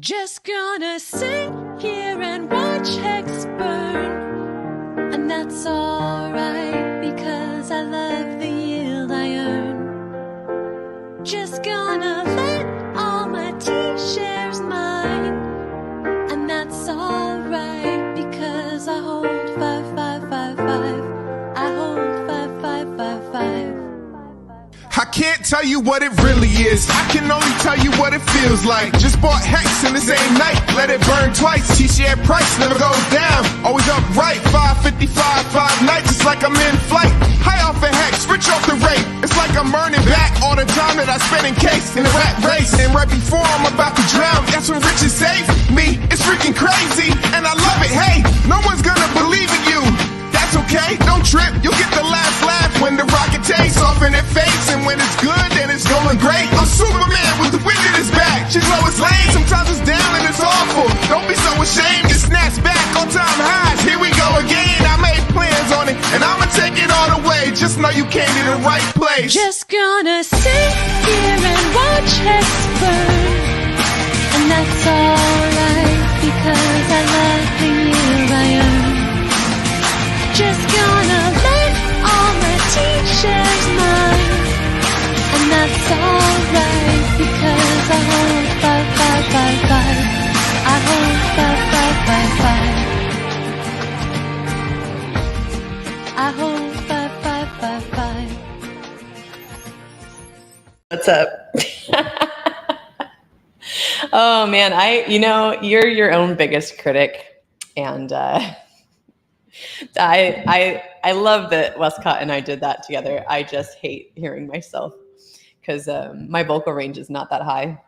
Just gonna sit here and watch Hex burn, and that's alright because I love the yield I earn. Just gonna let all my T-shares mine, and that's alright because I hold 5555. I hold 5555. I can't tell you what it really is. I can only tell you what it feels like. Just bought Hex in the same night. Let it burn twice. T-share price never goes down. Always upright. 555, 5 nights. It's like I'm in flight. High off of Hex, rich off the rate. It's like I'm earning back all the time that I spent in case in the rat race. And right before I'm about to drown, that's when riches save me. It's freaking crazy, and I love it. Hey, no one's gonna believe in you. That's okay, don't trip, you'll get the last laugh when the rocket takes off in their face. And when it's good, then it's going great. I'm Superman with the wind in his back. She's Lois Lane, sometimes it's down and it's awful. Don't be so ashamed, it snaps back all time highs. Here we go again, I made plans on it, and I'ma take it all the way. Just know you came to the right place. Just gonna sit here and watch Hex burn, and that's alright because I love the yield I earn. Just gonna let all my T-shares mine, and that's alright because I hold 5555. I hold 5555. I hold 5555. What's up? Oh man, you're your own biggest critic, and I love that Westcott and I did that together. I just hate hearing myself because my vocal range is not that high.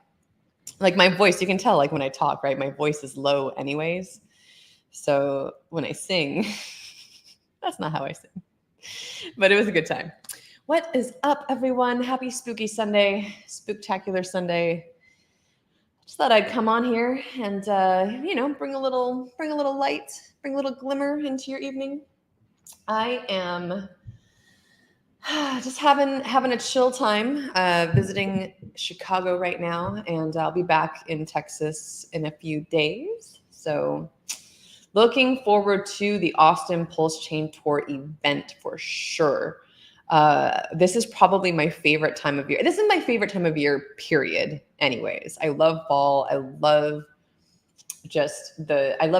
Like my voice, you can tell like when I talk, right? My voice is low anyways. So when I sing, that's not how I sing. But it was a good time. What is up, everyone? Happy spooky Sunday, Spooktacular Sunday. Just thought I'd come on here and bring a little light, bring a little glimmer into your evening. I am just having a chill time, visiting Chicago right now, and I'll be back in Texas in a few days. So looking forward to the Austin PulseChain Tour event for sure. This is probably my favorite time of year. This is my favorite time of year, period. Anyways, I love fall. I love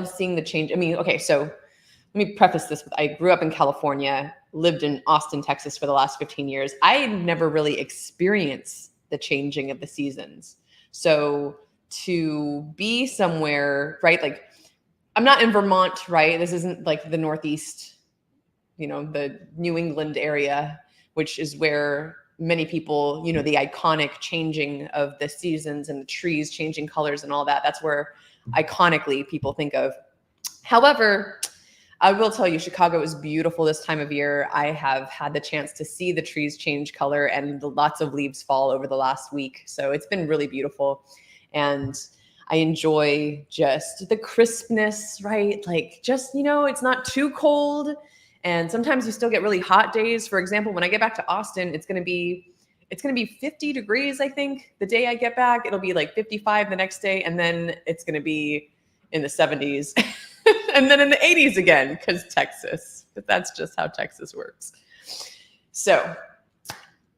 seeing the change. I mean, okay, so let me preface this with, I grew up in California, lived in Austin, Texas for the last 15 years. I never really experienced the changing of the seasons. So to be somewhere, right? Like I'm not in Vermont, right? This isn't like the Northeast, the New England area, which is where many people, the iconic changing of the seasons and the trees changing colors and all that. That's where iconically people think of. However, I will tell you, Chicago is beautiful this time of year. I have had the chance to see the trees change color and lots of leaves fall over the last week. So it's been really beautiful. And I enjoy just the crispness, right? Like just, it's not too cold. And sometimes you still get really hot days. For example, when I get back to Austin, it's going to be 50 degrees, I think. The day I get back, it'll be like 55 the next day. And then it's going to be in the 70s and then in the 80s again, because Texas. But that's just how Texas works. So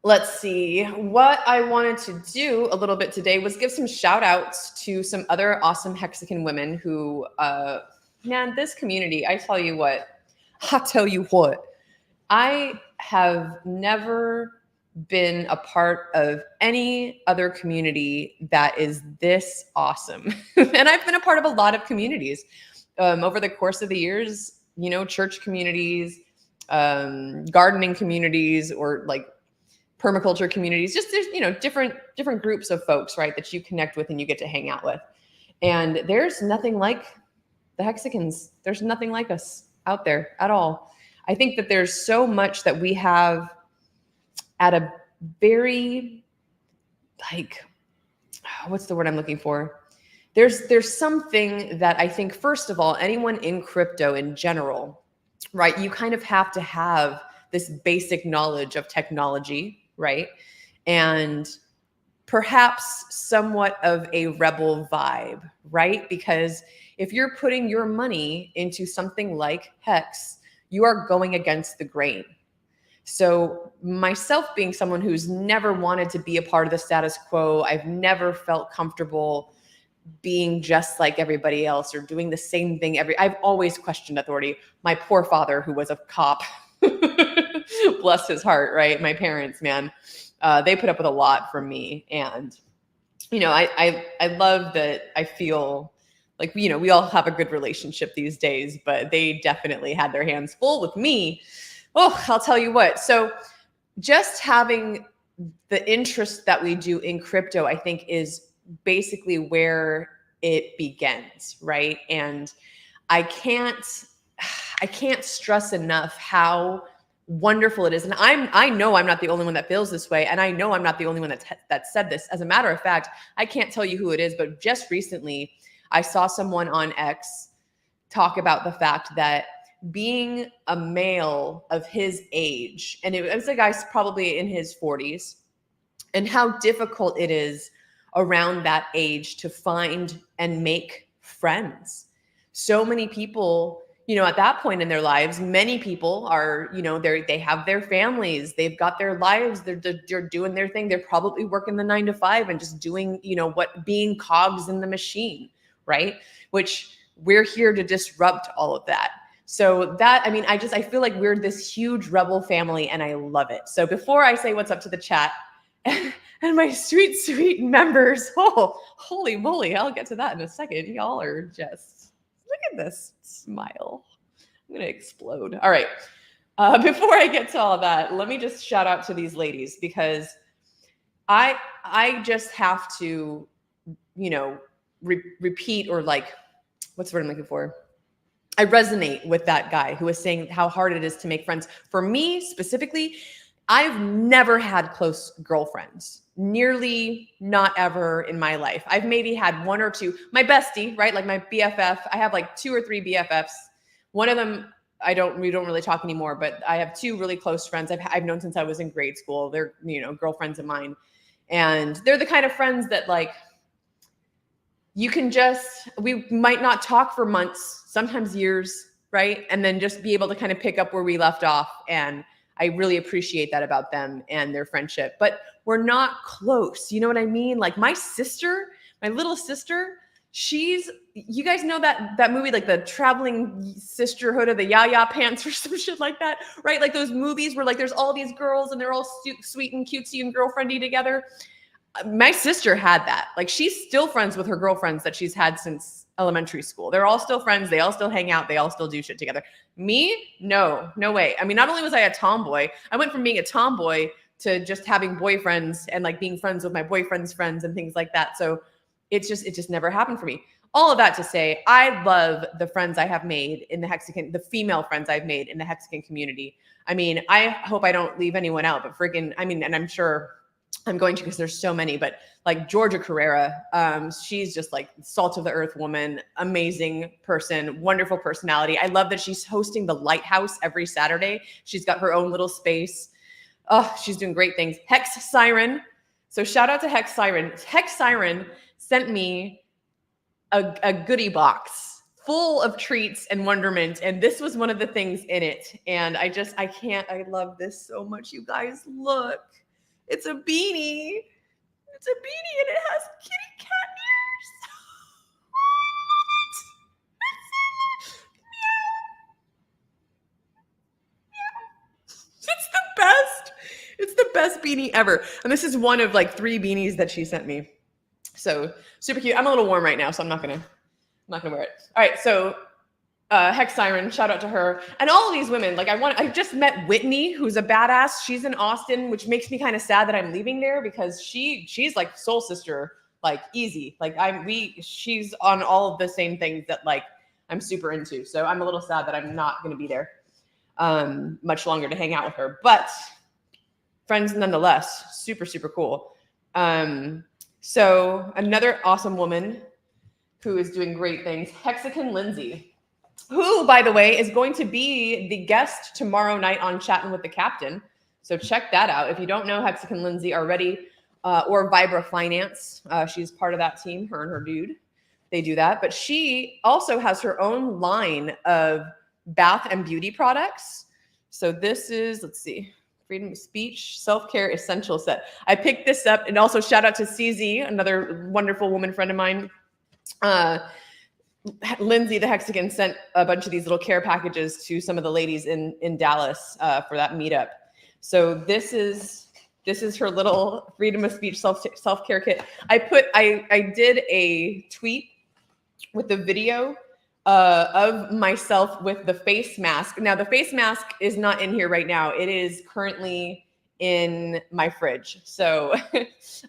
let's see. What I wanted to do a little bit today was give some shout outs to some other awesome Hexagon women who, man, this community, I tell you what, I have never been a part of any other community that is this awesome. And I've been a part of a lot of communities over the course of the years, church communities, gardening communities, or like permaculture communities. Just there's, different groups of folks, right, that you connect with and you get to hang out with. And there's nothing like the Hexagons. There's nothing like us out there at all. I think that there's so much that we have at a very, like, what's the word I'm looking for? There's something that I think, first of all, anyone in crypto in general, right? You kind of have to have this basic knowledge of technology, right? And perhaps somewhat of a rebel vibe, right? Because if you're putting your money into something like HEX, you are going against the grain. So myself being someone who's never wanted to be a part of the status quo, I've never felt comfortable being just like everybody else or doing the same thing I've always questioned authority. My poor father, who was a cop, bless his heart, right? My parents, man, they put up with a lot from me. And, you know, I love that. I feel like, you know, we all have a good relationship these days, but they definitely had their hands full with me. Oh, I'll tell you what. So just having the interest that we do in crypto, I think, is basically where it begins, right? And I can't stress enough how wonderful it is. And I know I'm not the only one that feels this way. And I know I'm not the only one that said this. As a matter of fact, I can't tell you who it is, but just recently I saw someone on X talk about the fact that being a male of his age, and it was a guy probably in his 40s, and how difficult it is around that age to find and make friends. So many people, you know, at that point in their lives, many people are, you know, they have their families, they've got their lives, they're doing their thing. They're probably working the 9 to 5 and just doing, you know, being cogs in the machine, right? Which we're here to disrupt all of that. So that, I mean, I feel like we're this huge rebel family and I love it. So before I say what's up to the chat and my sweet members, oh, holy moly, I'll get to that in a second. Y'all are just, look at this smile. I'm going to explode. All right. Before I get to all of that, let me just shout out to these ladies because I just have to, you know, repeat or like, what's the word I'm looking for? I resonate with that guy who was saying how hard it is to make friends. For me specifically, I've never had close girlfriends, nearly not ever in my life. I've maybe had one or two. My bestie, right? Like my BFF. I have like 2 or 3 BFFs. One of them, we don't really talk anymore, but I have 2 really close friends I've known since I was in grade school. They're, you know, girlfriends of mine. And they're the kind of friends that like, you can we might not talk for months, sometimes years, right? And then just be able to kind of pick up where we left off. And I really appreciate that about them and their friendship, but we're not close. You know what I mean? Like my sister, my little sister, you guys know that movie, like the Traveling Sisterhood of the Yaya Pants or some shit like that, right? Like those movies where like there's all these girls and they're all sweet and cutesy and girlfriendy together. My sister had that. Like she's still friends with her girlfriends that she's had since elementary school. They're all still friends. They all still hang out. They all still do shit together. Me? No way. I mean, not only was I a tomboy, I went from being a tomboy to just having boyfriends and like being friends with my boyfriend's friends and things like that. So it just never happened for me. All of that to say, I love the friends I have made in the female friends I've made in the Hexagon community. I mean, I hope I don't leave anyone out, but and I'm sure I'm going to because there's so many, but like Georgia Carrera, she's just like salt of the earth woman, amazing person, wonderful personality. I love that she's hosting the Lighthouse every Saturday. She's got her own little space. Oh, she's doing great things. Hex Siren. So shout out to Hex Siren. Hex Siren sent me a goodie box full of treats and wonderment. And this was one of the things in it. And I love this so much. You guys, look. It's a beanie. It's a beanie and it has kitty cat ears. It's the best. It's the best beanie ever. And this is one of like 3 beanies that she sent me. So super cute. I'm a little warm right now, so I'm not gonna wear it. All right, so Hex Siren, shout out to her. And all of these women, like I just met Whitney, who's a badass. She's in Austin, which makes me kind of sad that I'm leaving there because she's like soul sister, like easy. Like she's on all of the same things that like I'm super into. So I'm a little sad that I'm not going to be there much longer to hang out with her, but friends nonetheless. Super, super cool. So another awesome woman who is doing great things, Hexagon Lindsay, who, by the way, is going to be the guest tomorrow night on Chatting with the Captain. So check that out. If you don't know Hexagon Lindsay already, or Vibra Finance. She's part of that team, her and her dude. They do that. But she also has her own line of bath and beauty products. So this is, let's see, Freedom of Speech, Self-Care Essential Set. I picked this up, and also shout out to CZ, another wonderful woman friend of mine. Lindsay the Hexagon sent a bunch of these little care packages to some of the ladies in Dallas for that meetup. So this is her little Freedom of Speech self-care kit. I did a tweet with the video of myself with the face mask. Now the face mask is not in here right now. It is currently in my fridge. So,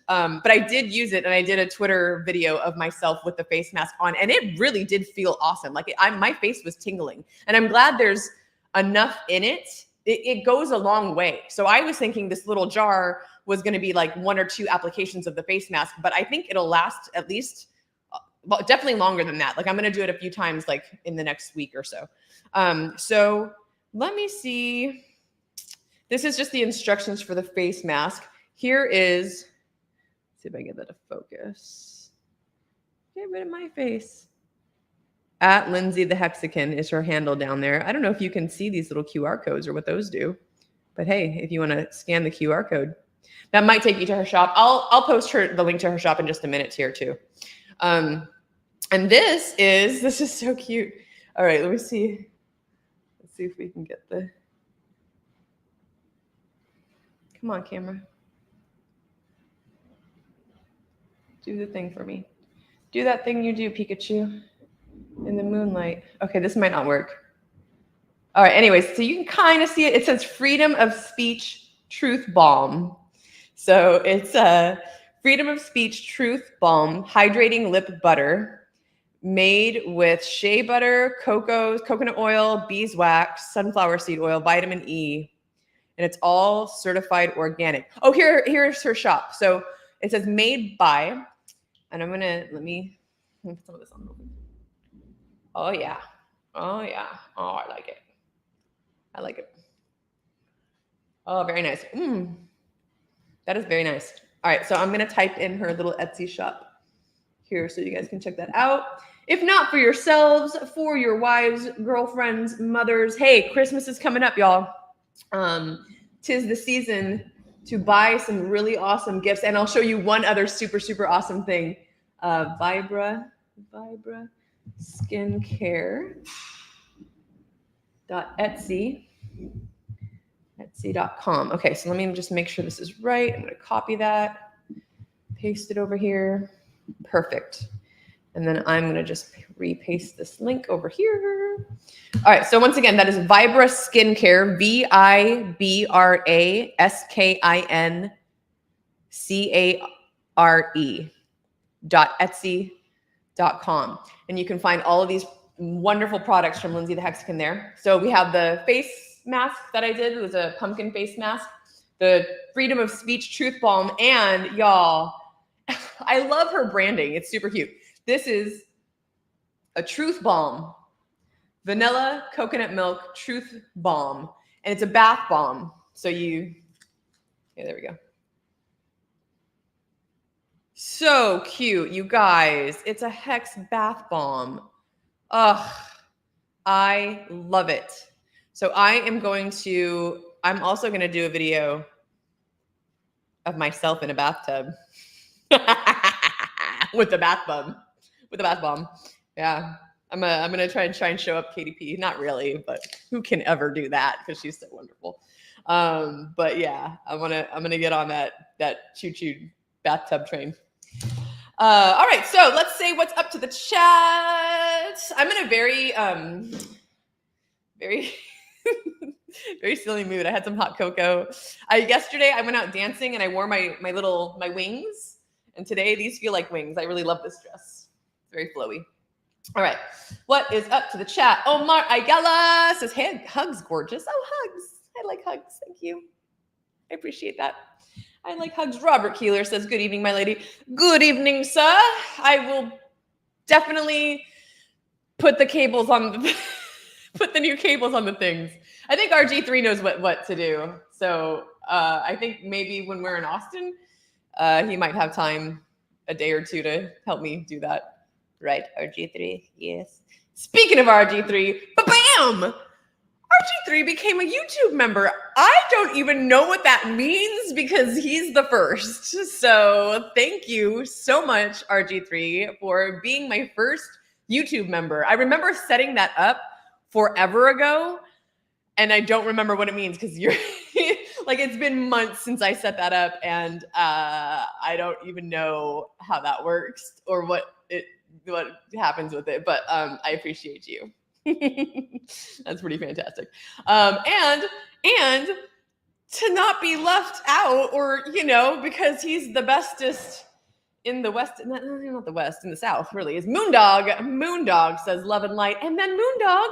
but I did use it, and I did a Twitter video of myself with the face mask on, and it really did feel awesome. Like my face was tingling, and I'm glad there's enough in it. It goes a long way. So I was thinking this little jar was going to be like 1 or 2 applications of the face mask, but I think it'll last at least, well, definitely longer than that. Like I'm going to do it a few times, like in the next week or so. So let me see. This is just the instructions for the face mask. Here is, let's see if I get that to focus. Get rid of my face. At Lindsay the Hexagon is her handle down there. I don't know if you can see these little QR codes or what those do, but hey, if you want to scan the QR code, that might take you to her shop. I'll post the link to her shop in just a minute here too. And this is so cute. All right, let me see. Let's see if we can get the, come on, camera. Do the thing for me. Do that thing you do, Pikachu, in the moonlight. Okay, this might not work. All right, anyways, so you can kind of see it. It says Freedom of Speech Truth Balm. So it's a Freedom of Speech Truth Balm Hydrating Lip Butter made with shea butter, coconut oil, beeswax, sunflower seed oil, vitamin E, and it's all certified organic. Oh, here's her shop. So it says made by, and I'm gonna, let me put some of this on. Oh yeah. Oh yeah. Oh, I like it. I like it. Oh, very nice. That is very nice. All right, so I'm gonna type in her little Etsy shop here so you guys can check that out. If not for yourselves, for your wives, girlfriends, mothers. Hey, Christmas is coming up, y'all. 'Tis the season to buy some really awesome gifts, and I'll show you one other super, super awesome thing. Vibra skincare.etsy.com. Okay, so let me just make sure this is right. I'm going to copy that, paste it over here. Perfect. And then I'm going to just repaste this link over here. All right, so once again, that is Vibra Skincare, VIBRASKINCARE.etsy.com. And you can find all of these wonderful products from Lindsay the Hexagon there. So we have the face mask that I did. It was a pumpkin face mask, the Freedom of Speech Truth Balm, and y'all, I love her branding. It's super cute. This is a Truth Balm, vanilla coconut milk Truth Balm, and it's a bath bomb. So there we go. So cute, you guys. It's a Hex bath bomb. Ugh, I love it. So I'm also going to do a video of myself in a bathtub with the bath bomb. Yeah. I'm gonna try and show up KDP. Not really, but who can ever do that? Because she's so wonderful. But yeah, I'm gonna get on that choo-choo bathtub train. All right, so let's say what's up to the chat. I'm in a very very silly mood. I had some hot cocoa. Yesterday I went out dancing and I wore my wings, and today these feel like wings. I really love this dress. It's very flowy. All right, what is up to the chat? Omar Ayala says, hey, hugs, gorgeous. Oh, hugs. I like hugs. Thank you. I appreciate that. I like hugs. Robert Keeler says, good evening, my lady. Good evening, sir. I will definitely put the cables on put the new cables on the things. I think RG3 knows what to do. So I think maybe when we're in Austin, He might have time a day or two to help me do that. Right, RG3, yes. Speaking of RG3, bam! RG3 became a YouTube member. I don't even know what that means because he's the first. So thank you so much, RG3, for being my first YouTube member. I remember setting that up forever ago, and I don't remember what it means because you're like, it's been months since I set that up, and I don't even know how that works or what happens with it. But I appreciate you. That's pretty fantastic. And to not be left out, or because he's the bestest in the West, not the West, in the South, really, is Moondog. Moondog says love and light, and then Moondog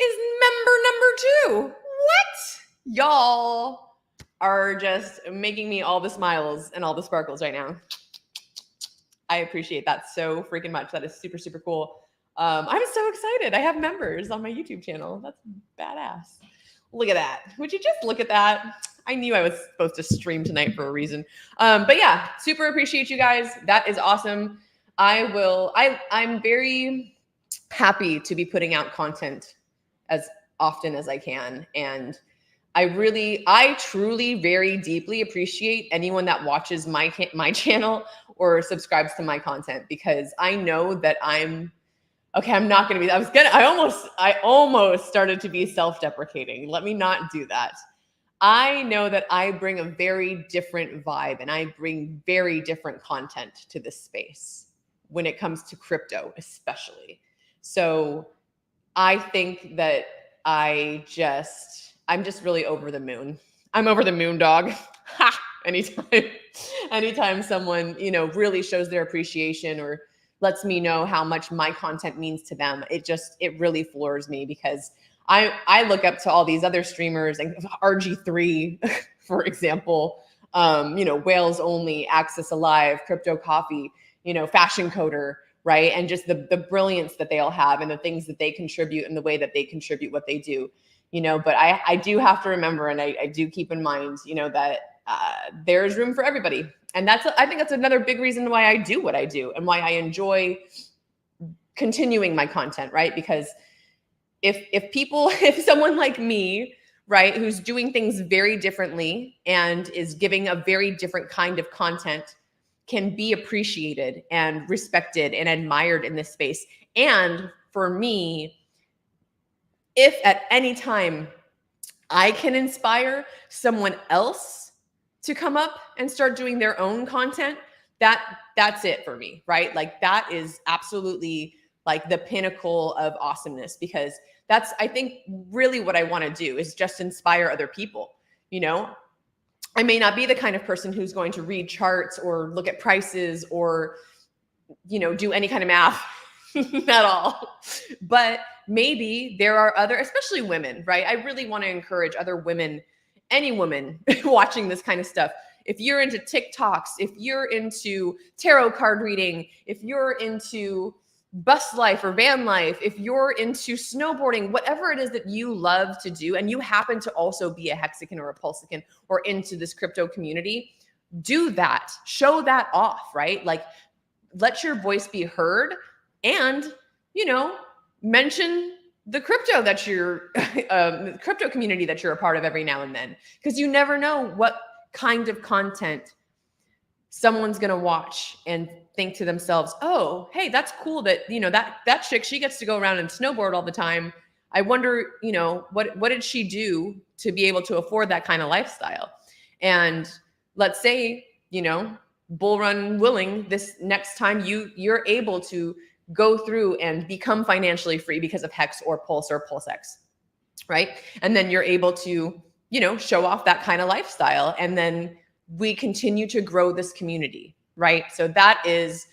is member number 2. What? Y'all are just making me all the smiles and all the sparkles right now. I appreciate that so freaking much. That is super, super cool. I'm so excited. I have members on my YouTube channel. That's badass. Look at that. Would you just look at that? I knew I was supposed to stream tonight for a reason. But yeah, super appreciate you guys. That is awesome. I'm very happy to be putting out content as often as I can. And I truly very deeply appreciate anyone that watches my channel or subscribes to my content, because I know that I'm not going to be, I almost started to be self-deprecating. Let me not do that. I know that I bring a very different vibe and I bring very different content to this space when it comes to crypto, especially. So I think that I'm just really over the moon. I'm over the moon, dog. Ha! Anytime someone, really shows their appreciation or lets me know how much my content means to them, it really floors me, because I look up to all these other streamers, and RG3, for example, Whales Only, Access Alive, Crypto Coffee, Fashion Coder, right? And just the brilliance that they all have and the things that they contribute and the way that they contribute what they do, but I do have to remember, and I do keep in mind, that there's room for everybody. And I think that's another big reason why I do what I do and why I enjoy continuing my content, right? Because if someone like me, right, who's doing things very differently and is giving a very different kind of content, can be appreciated and respected and admired in this space. And for me, if at any time I can inspire someone else to come up and start doing their own content, that's it for me, right? Like, that is absolutely like the pinnacle of awesomeness, because that's, I think, really what I want to do, is just inspire other people. I may not be the kind of person who's going to read charts or look at prices or, do any kind of math at all. But maybe there are other, especially women, right? I really want to encourage other women, any woman watching this kind of stuff. If you're into TikToks, if you're into tarot card reading, if you're into bus life or van life, if you're into snowboarding, whatever it is that you love to do, and you happen to also be a Hexican or a PulseCan or into this crypto community, do that. Show that off, right? Like, let your voice be heard, and, mention the crypto that you're, the crypto community that you're a part of every now and then, because you never know what kind of content someone's going to watch and think to themselves, oh, hey, that's cool that, that chick, she gets to go around and snowboard all the time. I wonder, what did she do to be able to afford that kind of lifestyle? And let's say, bull run willing, this next time you're able to go through and become financially free because of Hex or Pulse or PulseX, right? And then you're able to, show off that kind of lifestyle. And then we continue to grow this community, right? So that is,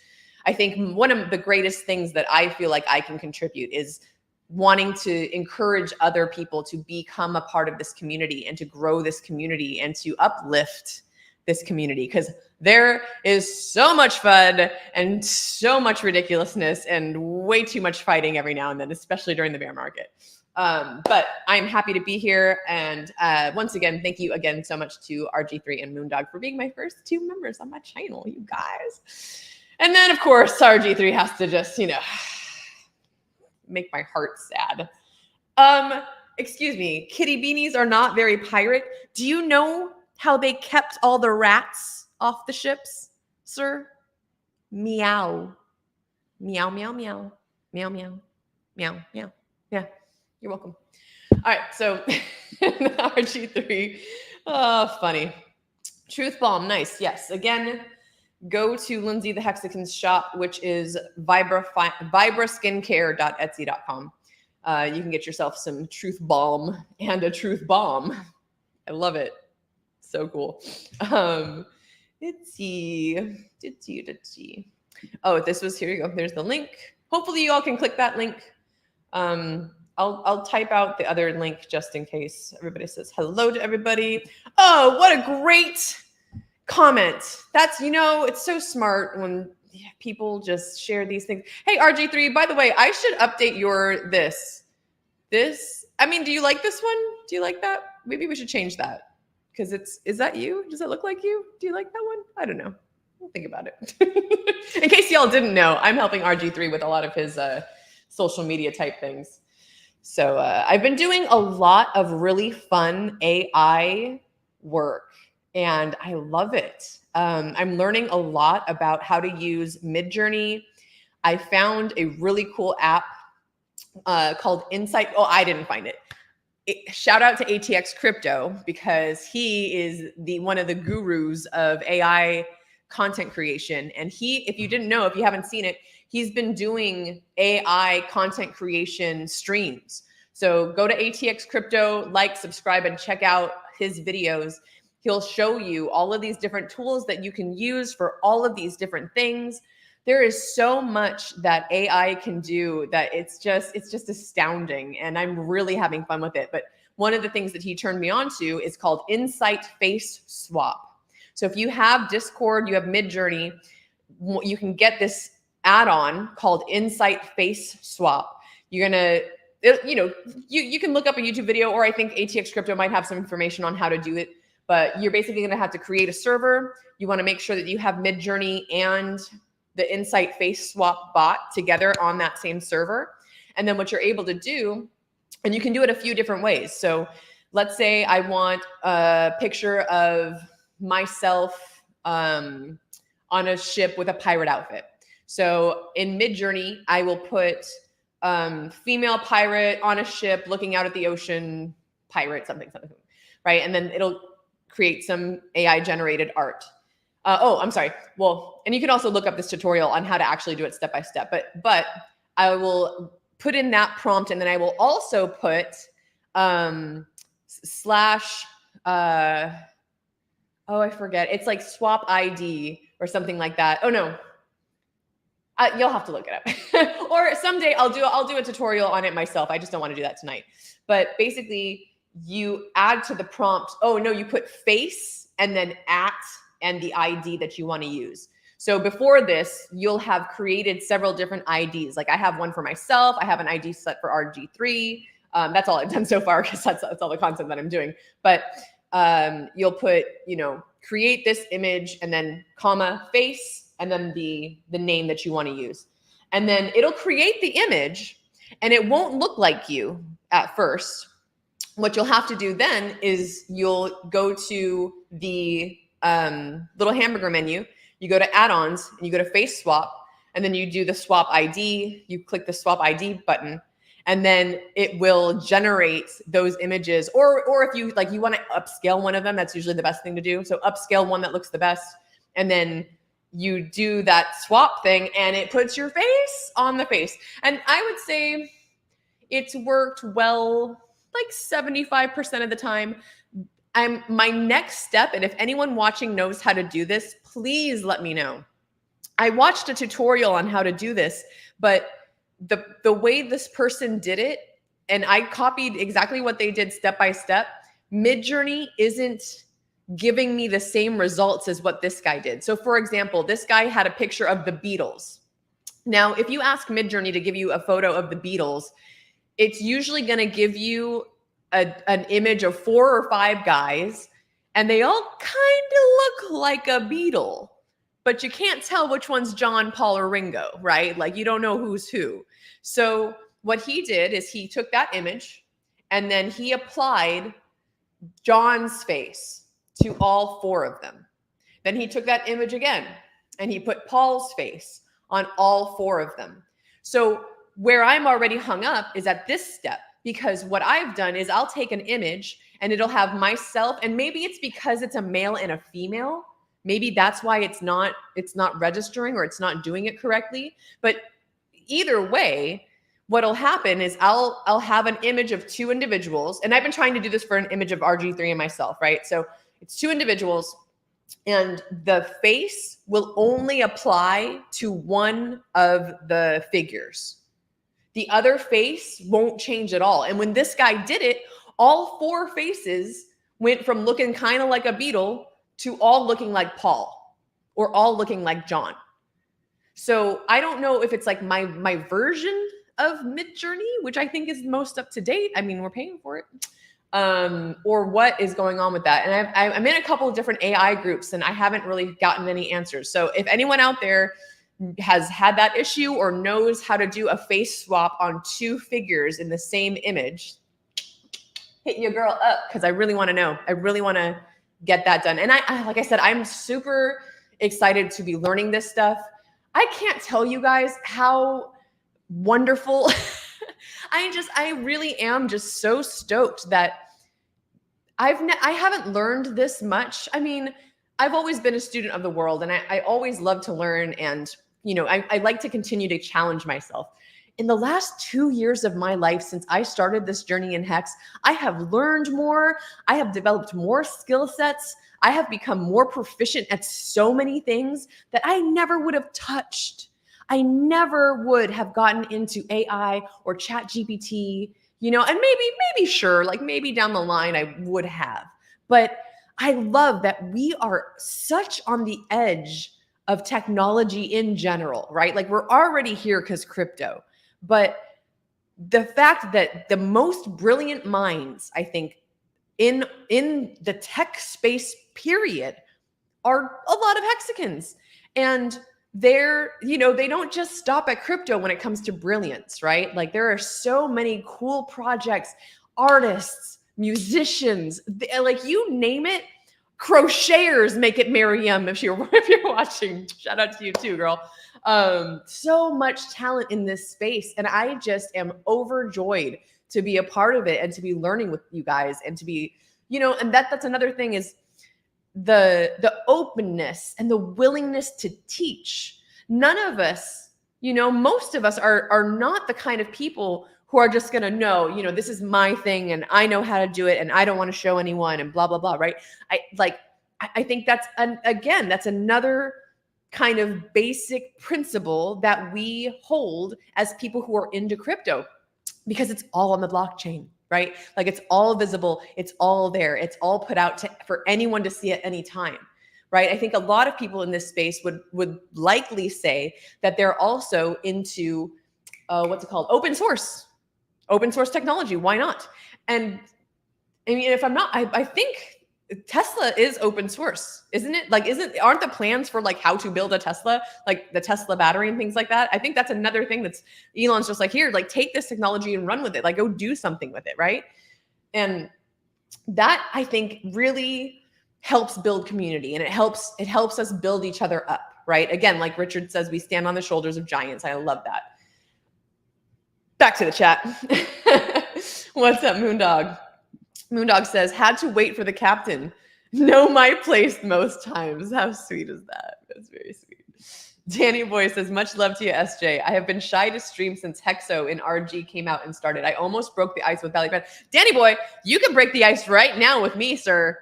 I think, one of the greatest things that I feel like I can contribute, is wanting to encourage other people to become a part of this community and to grow this community and to uplift this community, because there is so much fun and so much ridiculousness and way too much fighting every now and then, especially during the bear market. But I'm happy to be here. And once again, thank you again so much to RG3 and Moondog for being my first 2 members on my channel, you guys. And then, of course, RG3 has to just, make my heart sad. Excuse me, kitty beanies are not very pirate. Do you know how they kept all the rats off the ships, sir? Meow. Meow, meow, meow. Meow, meow. Meow, meow. Yeah, you're welcome. All right, so RG3. Oh, funny. Truth Bomb, nice. Yes, go to Lindsay the Hexican's shop, which is vibraskincare.etsy.com. You can get yourself some truth balm and a truth bomb. I love it. So cool. Let's see. Oh, this was, here you go. There's the link. Hopefully you all can click that link. I'll type out the other link just in case. Everybody says hello to everybody. Oh, what a great comment. That's, it's so smart when people just share these things. Hey, RG3, by the way, I should update your this. I mean, do you like this one? Do you like that? Maybe we should change that. Because is that you? Does it look like you? Do you like that one? I don't know. We'll think about it. In case y'all didn't know, I'm helping RG3 with a lot of his social media type things. So I've been doing a lot of really fun AI work, and I love it. I'm learning a lot about how to use Midjourney. I found a really cool app called Insight. Oh, I didn't find it. Shout out to ATX Crypto, because he is one of the gurus of AI content creation. And if you didn't know, if you haven't seen it, he's been doing AI content creation streams. So go to ATX Crypto, subscribe, and check out his videos. He'll show you all of these different tools that you can use for all of these different things. There is so much that AI can do that it's just astounding. And I'm really having fun with it. But one of the things that he turned me on to is called Insight Face Swap. So if you have Discord, you have Midjourney, you can get this add-on called Insight Face Swap. You're gonna, you can look up a YouTube video, or I think ATX Crypto might have some information on how to do it. But you're basically gonna have to create a server. You wanna make sure that you have Midjourney and the Insight Face Swap bot together on that same server. And then what you're able to do, and you can do it a few different ways. So let's say I want a picture of myself on a ship with a pirate outfit. So in Midjourney, I will put female pirate on a ship looking out at the ocean, pirate, something, right? And then it'll create some AI generated art. I'm sorry. Well, and you can also look up this tutorial on how to actually do it step by step, but I will put in that prompt, and then I will also put I forget. It's like swap ID or something like that. Oh no. You'll have to look it up. Or someday I'll do a tutorial on it myself. I just don't want to do that tonight. But basically you add to the prompt. Oh no, you put face and then @ and the ID that you want to use. So before this, you'll have created several different IDs. Like I have one for myself. I have an ID set for RG3. That's all I've done so far, because that's all the content that I'm doing. But you'll put, create this image and then comma face and then the name that you want to use. And then it'll create the image, and it won't look like you at first. What you'll have to do then is you'll go to the little hamburger menu, you go to add-ons, and you go to face swap, and then you do the swap ID, you click the swap ID button, and then it will generate those images. Or if you you want to upscale one of them, that's usually the best thing to do. So upscale one that looks the best, and then you do that swap thing, and it puts your face on the face. And I would say it's worked well, like 75% of the time. My next step, and if anyone watching knows how to do this, please let me know. I watched a tutorial on how to do this, but the way this person did it, and I copied exactly what they did step by step, Midjourney isn't giving me the same results as what this guy did. So for example, this guy had a picture of the Beatles. Now, if you ask Midjourney to give you a photo of the Beatles, it's usually going to give you an image of 4 or 5 guys, and they all kind of look like a beetle, but you can't tell which one's John, Paul, or Ringo, right? Like, you don't know who's who. So what he did is he took that image and then he applied John's face to all 4 of them. Then he took that image again and he put Paul's face on all 4 of them. So where I'm already hung up is at this step, because what I've done is I'll take an image and it'll have myself, and maybe it's because it's a male and a female. Maybe that's why it's not registering or it's not doing it correctly. But either way, what'll happen is I'll have an image of 2 individuals, and I've been trying to do this for an image of RG3 and myself, right? So it's 2 individuals, and the face will only apply to one of the figures. The other face won't change at all. And when this guy did it, all 4 faces went from looking kind of like a beetle to all looking like Paul, or all looking like John. So I don't know if it's like my version of Midjourney, which I think is most up to date. I mean, we're paying for it. Or what is going on with that. And I'm in a couple of different AI groups and I haven't really gotten any answers. So if anyone out there has had that issue or knows how to do a face swap on 2 figures in the same image, hit your girl up, because I really want to know. I really want to get that done. And I like I said, I'm super excited to be learning this stuff. I can't tell you guys how wonderful. I really am just so stoked that I haven't learned this much. I mean, I've always been a student of the world, and I always love to learn, and I like to continue to challenge myself. In the last 2 years of my life, since I started this journey in HEX, I have learned more. I have developed more skill sets. I have become more proficient at so many things that I never would have touched. I never would have gotten into AI or Chat GPT, and maybe sure, like maybe down the line I would have. But I love that we are such on the edge of technology in general, right? Like we're already here because crypto. But the fact that the most brilliant minds, I think, in the tech space period are a lot of Hexicans. And they don't just stop at crypto when it comes to brilliance, right? Like there are so many cool projects, artists, musicians, like you name it. Crocheters make it, Miriam, if you're watching. Shout out to you too, girl. So much talent in this space, and I just am overjoyed to be a part of it and to be learning with you guys, and to be, and that's another thing is the openness and the willingness to teach. None of us, most of us are not the kind of people who are just going to know, this is my thing and I know how to do it and I don't want to show anyone and blah, blah, blah. Right. I think that's that's another kind of basic principle that we hold as people who are into crypto, because it's all on the blockchain, right? Like it's all visible. It's all there. It's all put out for anyone to see at any time. Right. I think a lot of people in this space would likely say that they're also into open source technology. Why not? And I mean, if I'm not, I think Tesla is open source, isn't it? Like, aren't the plans for like how to build a Tesla, like the Tesla battery and things like that? I think that's another thing that's Elon's just like, here, like take this technology and run with it, like go do something with it. Right. And that I think really helps build community, and it helps us build each other up. Right. Again, like Richard says, we stand on the shoulders of giants. I love that. Back to the chat. What's up, Moondog? Moondog says, had to wait for the captain. Know my place most times. How sweet is that? That's very sweet. Danny Boy says, much love to you, SJ. I have been shy to stream since Hexo in RG came out and started. I almost broke the ice with Valley Bread. Danny Boy, you can break the ice right now with me, sir.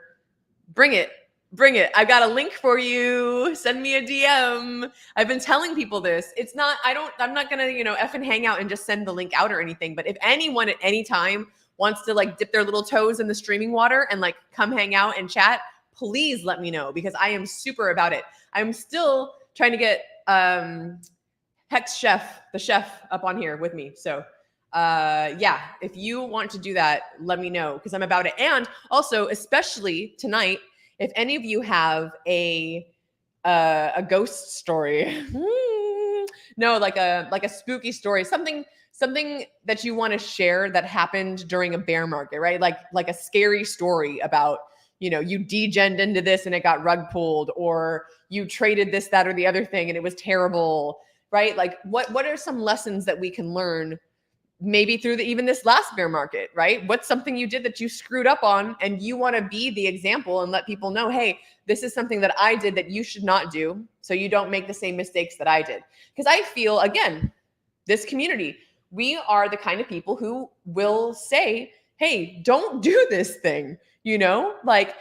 Bring it. Bring it. I've got a link for you. Send me a DM. I've been telling people this. I'm not going to, effing hang out and just send the link out or anything. But if anyone at any time wants to like dip their little toes in the streaming water and like come hang out and chat, please let me know, because I am super about it. I'm still trying to get Hex Chef, the chef, up on here with me. So yeah, if you want to do that, let me know because I'm about it. And also, especially tonight, if any of you have a ghost story, no, like a spooky story, something that you want to share that happened during a bear market, right? Like a scary story about, you know, you degened into this and it got rug pulled, or you traded this, that, or the other thing and it was terrible, right? Like what are some lessons that we can learn maybe through even this last bear market, right? What's something you did that you screwed up on and you want to be the example and let people know, hey, this is something that I did that you should not do, so you don't make the same mistakes that I did. Because I feel, again, this community, we are the kind of people who will say, hey, don't do this thing, you know, like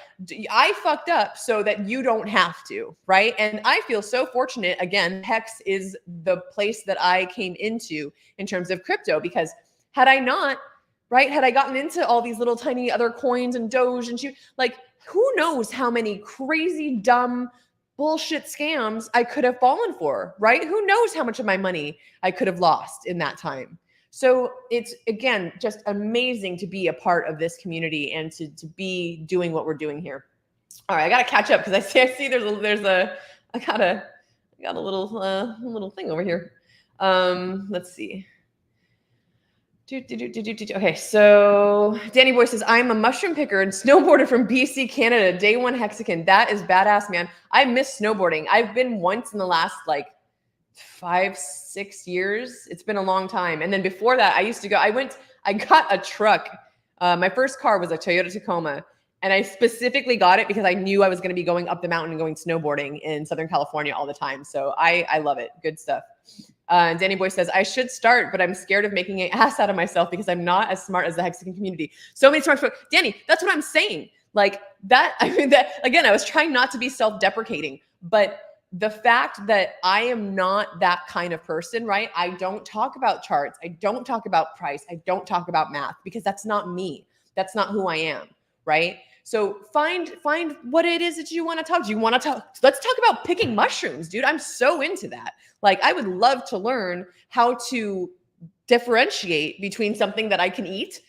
I fucked up so that you don't have to, right? And I feel so fortunate. Again, Hex is the place that I came into in terms of crypto, because had I not, right, had I gotten into all these little tiny other coins and Doge and like, who knows how many crazy, dumb, bullshit scams I could have fallen for, right? Who knows how much of my money I could have lost in that time. So it's, again, just amazing to be a part of this community and to be doing what we're doing here. All right, I got to catch up because I see I got a little thing over here. Let's see. Okay, so Danny Boy says, I'm a mushroom picker and snowboarder from BC, Canada, day one hexagon. That is badass, man. I miss snowboarding. I've been once in the last like 5-6 years. It's been a long time. And then before that, I got a truck. My first car was a Toyota Tacoma. And I specifically got it because I knew I was going to be going up the mountain and going snowboarding in Southern California all the time. So I love it. Good stuff. Danny Boy says, I should start, but I'm scared of making an ass out of myself because I'm not as smart as the hexagon community. So many smart folks. Danny, that's what I'm saying. Like that, I mean, that again, I was trying not to be self-deprecating, but the fact that I am not that kind of person, right? I don't talk about charts. I don't talk about price. I don't talk about math because that's not me. That's not who I am, right? So find what it is that you want to talk. Do you want to talk? Let's talk about picking mushrooms, dude. I'm so into that. Like, I would love to learn how to differentiate between something that I can eat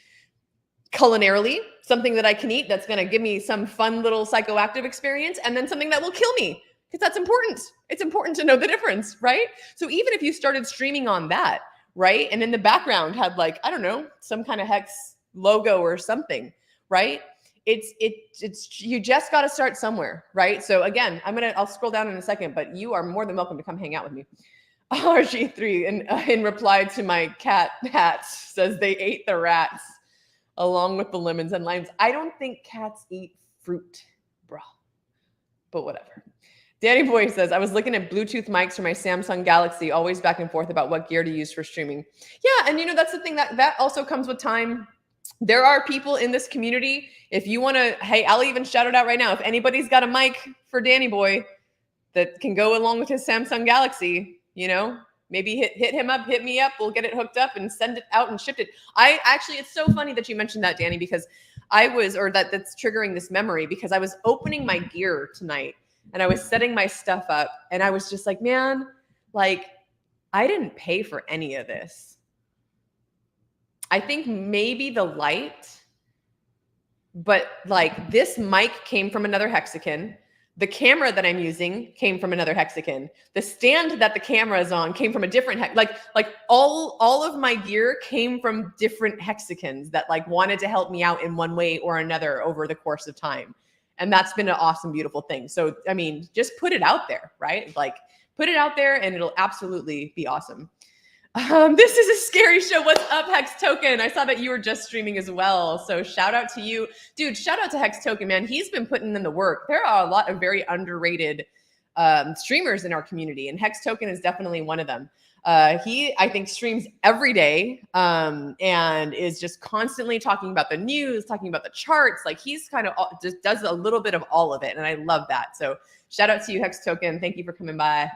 culinarily, something that I can eat that's going to give me some fun little psychoactive experience, and then something that will kill me. Because that's important. It's important to know the difference, right? So even if you started streaming on that, right? And in the background had like, I don't know, some kind of Hex logo or something, right? It's you just got to start somewhere, right? So again, I'll scroll down in a second, but you are more than welcome to come hang out with me. RG3 in reply to my cat hats says they ate the rats along with the lemons and limes. I don't think cats eat fruit, bro, but whatever. Danny Boy says, I was looking at Bluetooth mics for my Samsung Galaxy, always back and forth about what gear to use for streaming. Yeah, and you know, that's the thing that also comes with time. There are people in this community. If you want to, hey, I'll even shout it out right now. If anybody's got a mic for Danny Boy that can go along with his Samsung Galaxy, you know, maybe hit him up, hit me up. We'll get it hooked up and send it out and shipped it. It's so funny that you mentioned that, Danny, because that's triggering this memory because I was opening my gear tonight and I was setting my stuff up and I was just like, man, like I didn't pay for any of this. I think maybe the light, but like this mic came from another hexagon. The camera that I'm using came from another hexagon. The stand that the camera is on came from a different like all of my gear came from different hexagons that like wanted to help me out in one way or another over the course of time. And that's been an awesome, beautiful thing. So, I mean, just put it out there, right? Like put it out there and it'll absolutely be awesome. This is a scary show. What's up, Hex Token? I saw that you were just streaming as well. So shout out to you. Dude, shout out to Hex Token, man. He's been putting in the work. There are a lot of very underrated streamers in our community, and Hex Token is definitely one of them. He, I think, streams every day and is just constantly talking about the news, talking about the charts. Like he's kind of just does a little bit of all of it. And I love that. So shout out to you, Hex Token. Thank you for coming by.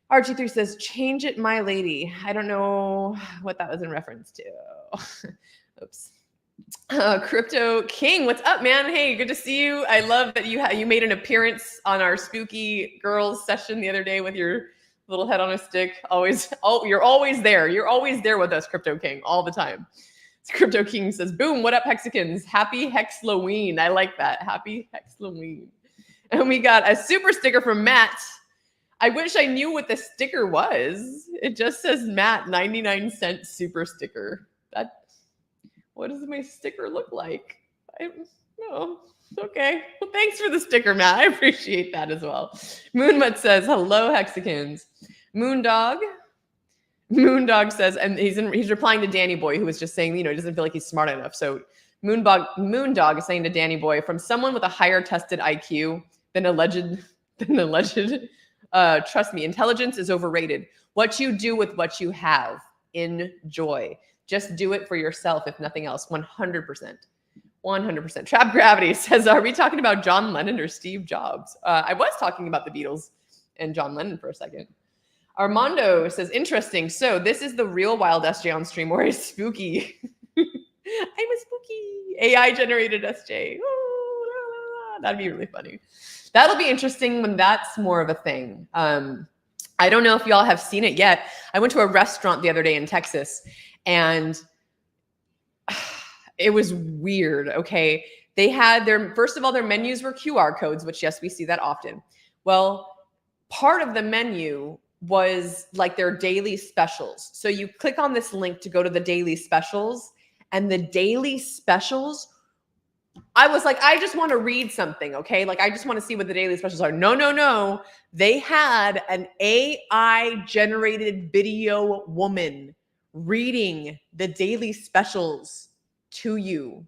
RG3 says, change it, my lady. I don't know what that was in reference to. Oops. Crypto King, what's up, man? Hey, good to see you. I love that you made an appearance on our spooky girls session the other day with your Little head on a stick. Always. Oh, you're always there. You're always there with us, Crypto King, all the time. Crypto King says, boom, what up, Hexicans? Happy Hexloween. I like that. Happy Hexloween. And we got a super sticker from Matt. I wish I knew what the sticker was. It just says Matt 99-cent super sticker. What does my sticker look like? I don't know. Okay. Well, thanks for the sticker, Matt. I appreciate that as well. Moonmut says, hello, Hexicans. Moondog says, and he's replying to Danny Boy, who was just saying, he doesn't feel like he's smart enough. So Moondog is saying to Danny Boy, from someone with a higher tested IQ than alleged, trust me, intelligence is overrated. What you do with what you have, enjoy. Just do it for yourself, if nothing else. 100%. 100%. Trap Gravity says, are we talking about John Lennon or Steve Jobs? I was talking about the Beatles and John Lennon for a second. Armando says, interesting. So this is the real Wild SJ on stream, or is spooky? I'm a spooky AI-generated SJ. Ooh, la, la, la. That'd be really funny. That'll be interesting when that's more of a thing. I don't know if y'all have seen it yet. I went to a restaurant the other day in Texas, and it was weird, okay? They had first of all, their menus were QR codes, which, yes, we see that often. Well, part of the menu was like their daily specials. So you click on this link to go to the daily specials, and the daily specials, I was like, I just want to read something, okay? Like, I just want to see what the daily specials are. No. They had an AI-generated video woman reading the daily specials to you.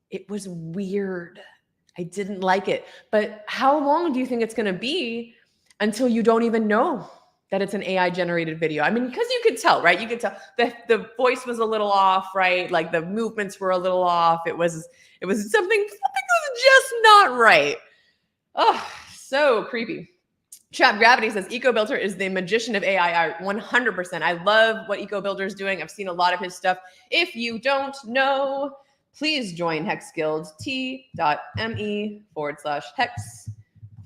It was weird. I didn't like it. But how long do you think it's going to be until you don't even know that it's an AI-generated video? I mean, because you could tell, right? You could tell the voice was a little off, right? Like the movements were a little off. It was something was just not right. Oh, so creepy. Trap Gravity says, EcoBuilder is the magician of AI art. 100%. I love what EcoBuilder is doing. I've seen a lot of his stuff. If you don't know, please join Hex Guild, t.me/Hex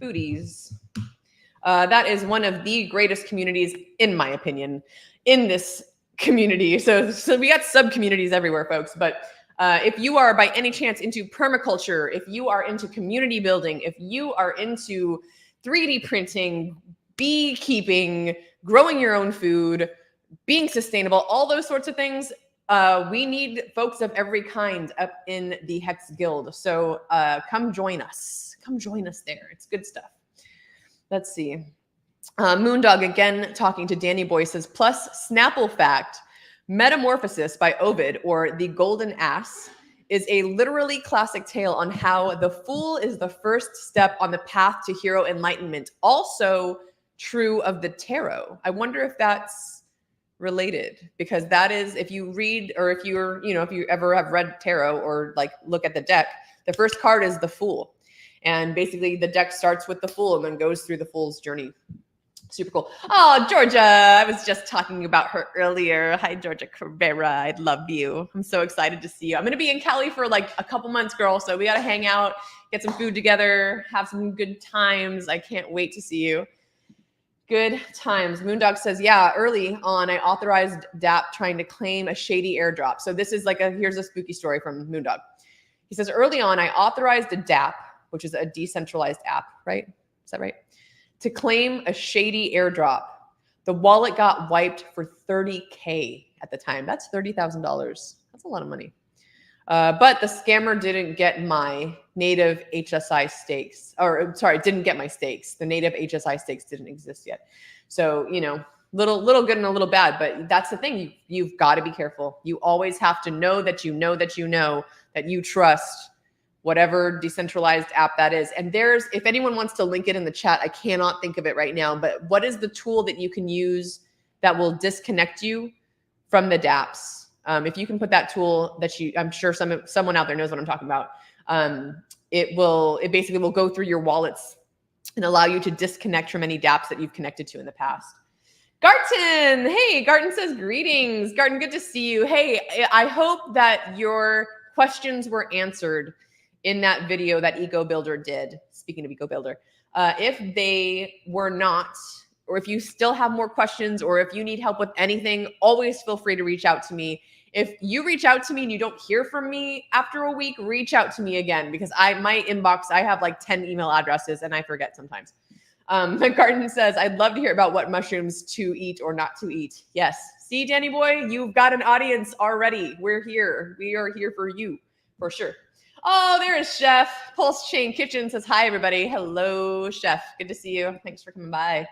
Foodies. That is one of the greatest communities, in my opinion, in this community. So we got sub-communities everywhere, folks. But if you are by any chance into permaculture, if you are into community building, if you are into 3D printing, beekeeping, growing your own food, being sustainable, all those sorts of things, we need folks of every kind up in the Hex Guild. So come join us. Come join us there. It's good stuff. Let's see. Moondog again talking to Danny Boy says, plus Snapple fact, Metamorphosis by Ovid, or The Golden Ass, is a literally classic tale on how the fool is the first step on the path to hero enlightenment. Also true of the tarot. I wonder if that's related, because that is, if you read, or if you're, if you ever have read tarot or like look at the deck, the first card is the Fool. And basically the deck starts with the Fool and then goes through the Fool's journey. Super cool. Oh, Georgia, I was just talking about her earlier. Hi, Georgia Cabrera. I love you. I'm so excited to see you. I'm going to be in Cali for like a couple months, girl. So we got to hang out, get some food together, have some good times. I can't wait to see you. Good times. Moondog says, yeah, early on, I authorized DApp trying to claim a shady airdrop. So this is like here's a spooky story from Moondog. He says, early on, I authorized a DApp, which is a decentralized app, right? Is that right? To claim a shady airdrop. The wallet got wiped for $30K at the time. That's $30,000. That's a lot of money. But the scammer didn't get my native HSI stakes, or sorry, didn't get my stakes. The native HSI stakes didn't exist yet. So, little good and a little bad, but that's the thing. You've got to be careful. You always have to know that you know that you know that you trust whatever decentralized app that is. And if anyone wants to link it in the chat, I cannot think of it right now, but what is the tool that you can use that will disconnect you from the dApps? If you can put that tool I'm sure someone out there knows what I'm talking about. It basically will go through your wallets and allow you to disconnect from any dApps that you've connected to in the past. Garton, hey, Garton says greetings. Garton, good to see you. Hey, I hope that your questions were answered in that video that EcoBuilder did. Speaking of EcoBuilder, if they were not, or if you still have more questions, or if you need help with anything, always feel free to reach out to me. If you reach out to me and you don't hear from me after a week, reach out to me again, because my inbox, I have like 10 email addresses and I forget sometimes. McCartan says, I'd love to hear about what mushrooms to eat or not to eat. Yes. See, Danny boy, you've got an audience already. We're here. We are here for you, for sure. Oh, there is Chef. PulseChain Kitchen says, hi, everybody. Hello, Chef. Good to see you. Thanks for coming by.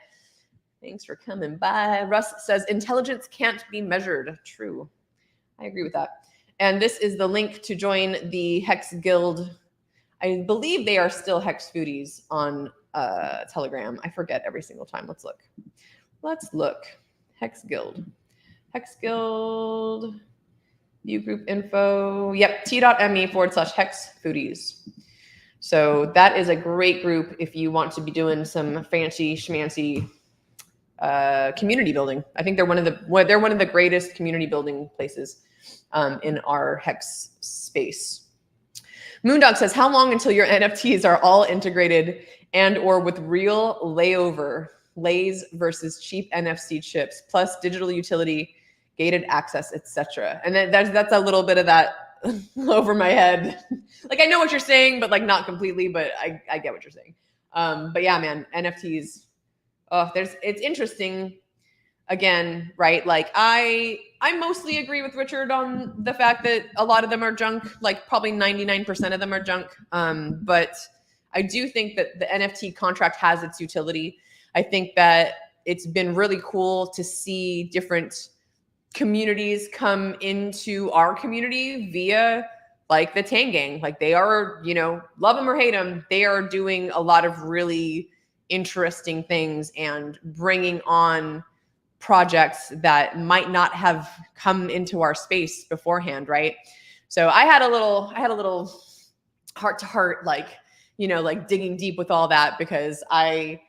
Thanks for coming by. Russ says, intelligence can't be measured. True. I agree with that. And this is the link to join the Hex Guild. I believe they are still Hex Foodies on Telegram. I forget every single time. Let's look. Let's look. Hex Guild. Hex Guild. View group info. Yep. t.me/Hex Foodies. So that is a great group if you want to be doing some fancy schmancy community building. I think they're one of the greatest community building places in our Hex space. Moondog says, how long until your NFTs are all integrated and or with real lays versus cheap NFC chips, plus digital utility, gated access, etc. And then that's a little bit of that over my head. Like, I know what you're saying, but like not completely, but I get what you're saying. But yeah, man, NFTs. Oh, it's interesting. Again, right? Like I mostly agree with Richard on the fact that a lot of them are junk, like probably 99% of them are junk. But I do think that the NFT contract has its utility. I think that it's been really cool to see different communities come into our community via like the Tang Gang. Like they are, love them or hate them, they are doing a lot of really interesting things and bringing on projects that might not have come into our space beforehand, right? So I had a little heart to heart, like digging deep with all that, because I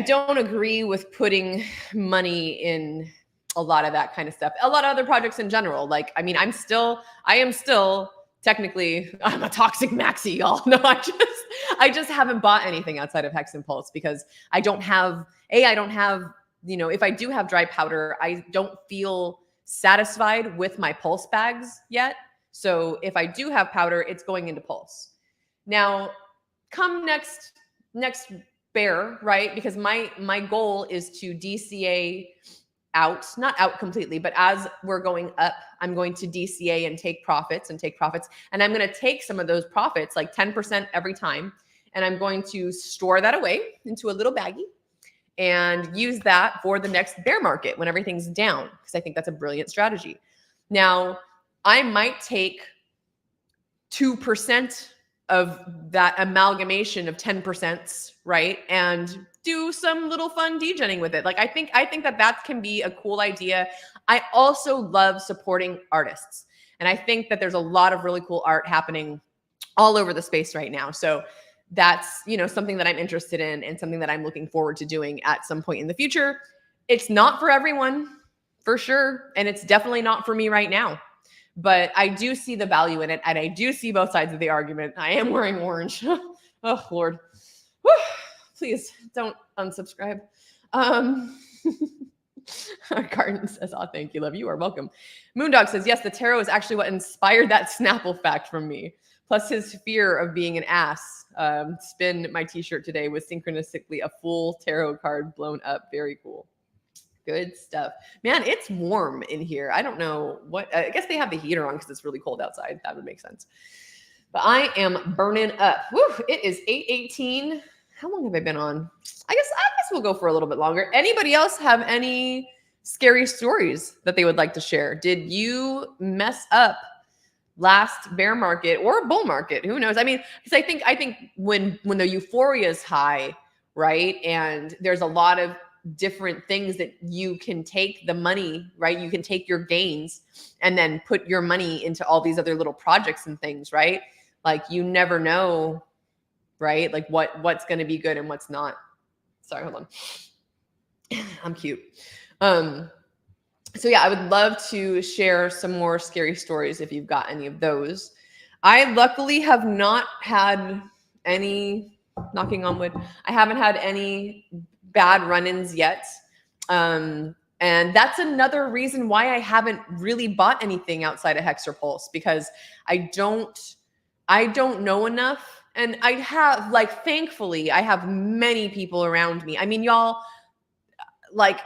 don't agree with putting money in a lot of that kind of stuff. A lot of other projects in general. Like, I mean, I am still technically, I'm a toxic maxi, y'all. No, I just haven't bought anything outside of Hex and Pulse because I don't have, if I do have dry powder, I don't feel satisfied with my Pulse bags yet. So if I do have powder, it's going into Pulse. Now, come next bear, right? Because my goal is to DCA out, not out completely, but as we're going up, I'm going to DCA and take profits. And I'm going to take some of those profits, like 10% every time. And I'm going to store that away into a little baggie and use that for the next bear market when everything's down, because I think that's a brilliant strategy. Now, I might take 2% of that amalgamation of 10%, right? And do some little fun degenning with it. Like, I think that can be a cool idea. I also love supporting artists. And I think that there's a lot of really cool art happening all over the space right now. So that's, something that I'm interested in and something that I'm looking forward to doing at some point in the future. It's not for everyone, for sure. And it's definitely not for me right now. But I do see the value in it, and I do see both sides of the argument. I am wearing orange. Oh, Lord. Whew. Please don't unsubscribe. Garden says, oh, thank you, love. You are welcome. Moondog says, yes, the tarot is actually what inspired that Snapple fact from me. Plus his fear of being an ass. Spin my t-shirt today with synchronistically a full tarot card blown up. Very cool. Good stuff. Man, it's warm in here. I don't know what, I guess they have the heater on because it's really cold outside. That would make sense. But I am burning up. Woo, it is 8:18. How long have I been on? I guess we'll go for a little bit longer. Anybody else have any scary stories that they would like to share? Did you mess up last bear market or bull market? Who knows? I mean, because I think when the euphoria is high, right? And there's a lot of different things that you can take the money, right? You can take your gains and then put your money into all these other little projects and things, right? Like, you never know, right? Like what's going to be good and what's not. Sorry, hold on. I'm cute. So yeah, I would love to share some more scary stories if you've got any of those. I luckily have not had any, knocking on wood, I haven't had any bad run-ins yet. And that's another reason why I haven't really bought anything outside of Hex or Pulse, because I don't know enough. And I have, like, thankfully, I have many people around me. I mean, y'all, like,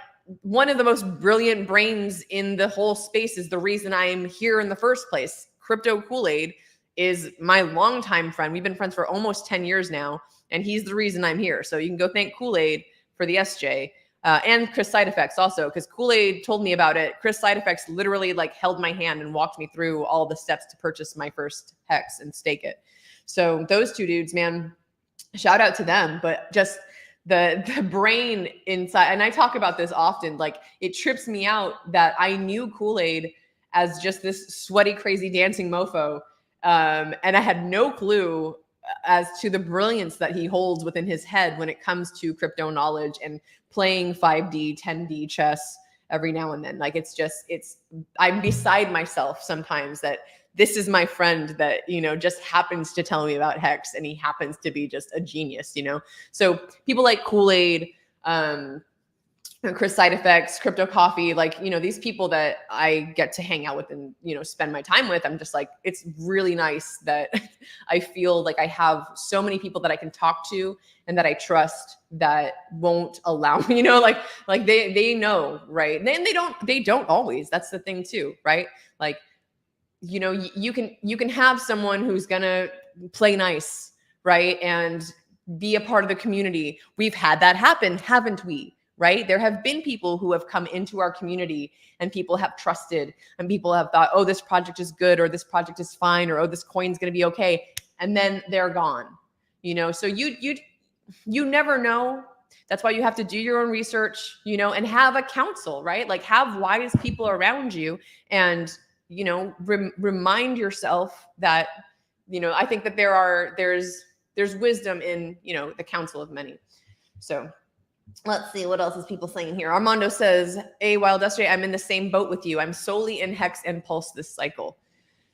one of the most brilliant brains in the whole space is the reason I am here in the first place. Crypto Kool-Aid is my longtime friend. We've been friends for almost 10 years now, and he's the reason I'm here. So you can go thank Kool-Aid for the SJ. And Chris Side Effects also, because Kool-Aid told me about it. Chris Side Effects literally, like, held my hand and walked me through all the steps to purchase my first Hex and stake it. So those two dudes, man, shout out to them. But just the brain inside, and I talk about this often, like, it trips me out that I knew Kool-Aid as just this sweaty, crazy dancing mofo. And I had no clue as to the brilliance that he holds within his head when it comes to crypto knowledge and playing 5D, 10D chess every now and then. Like, I'm beside myself sometimes that this is my friend that, just happens to tell me about Hex, and he happens to be just a genius, So people like Kool-Aid, Chris Side Effects, Crypto Coffee, like, these people that I get to hang out with and, spend my time with, I'm just like, it's really nice that I feel like I have so many people that I can talk to and that I trust that won't allow me, like they know, right? And then they don't always, that's the thing too, right? Like, you can have someone who's gonna play nice, right? And be a part of the community. We've had that happen, haven't we? Right? There have been people who have come into our community and people have trusted and people have thought, oh, this project is good, or this project is fine, or oh, this coin's going to be okay. And then they're gone, so you never know. That's why you have to do your own research, and have a counsel, right? Like, have wise people around you and, remind yourself that, I think that there's wisdom in, the counsel of many. So let's see, what else is people saying here? Armando says, Wild SJ, I'm in the same boat with you. I'm solely in Hex and Pulse this cycle.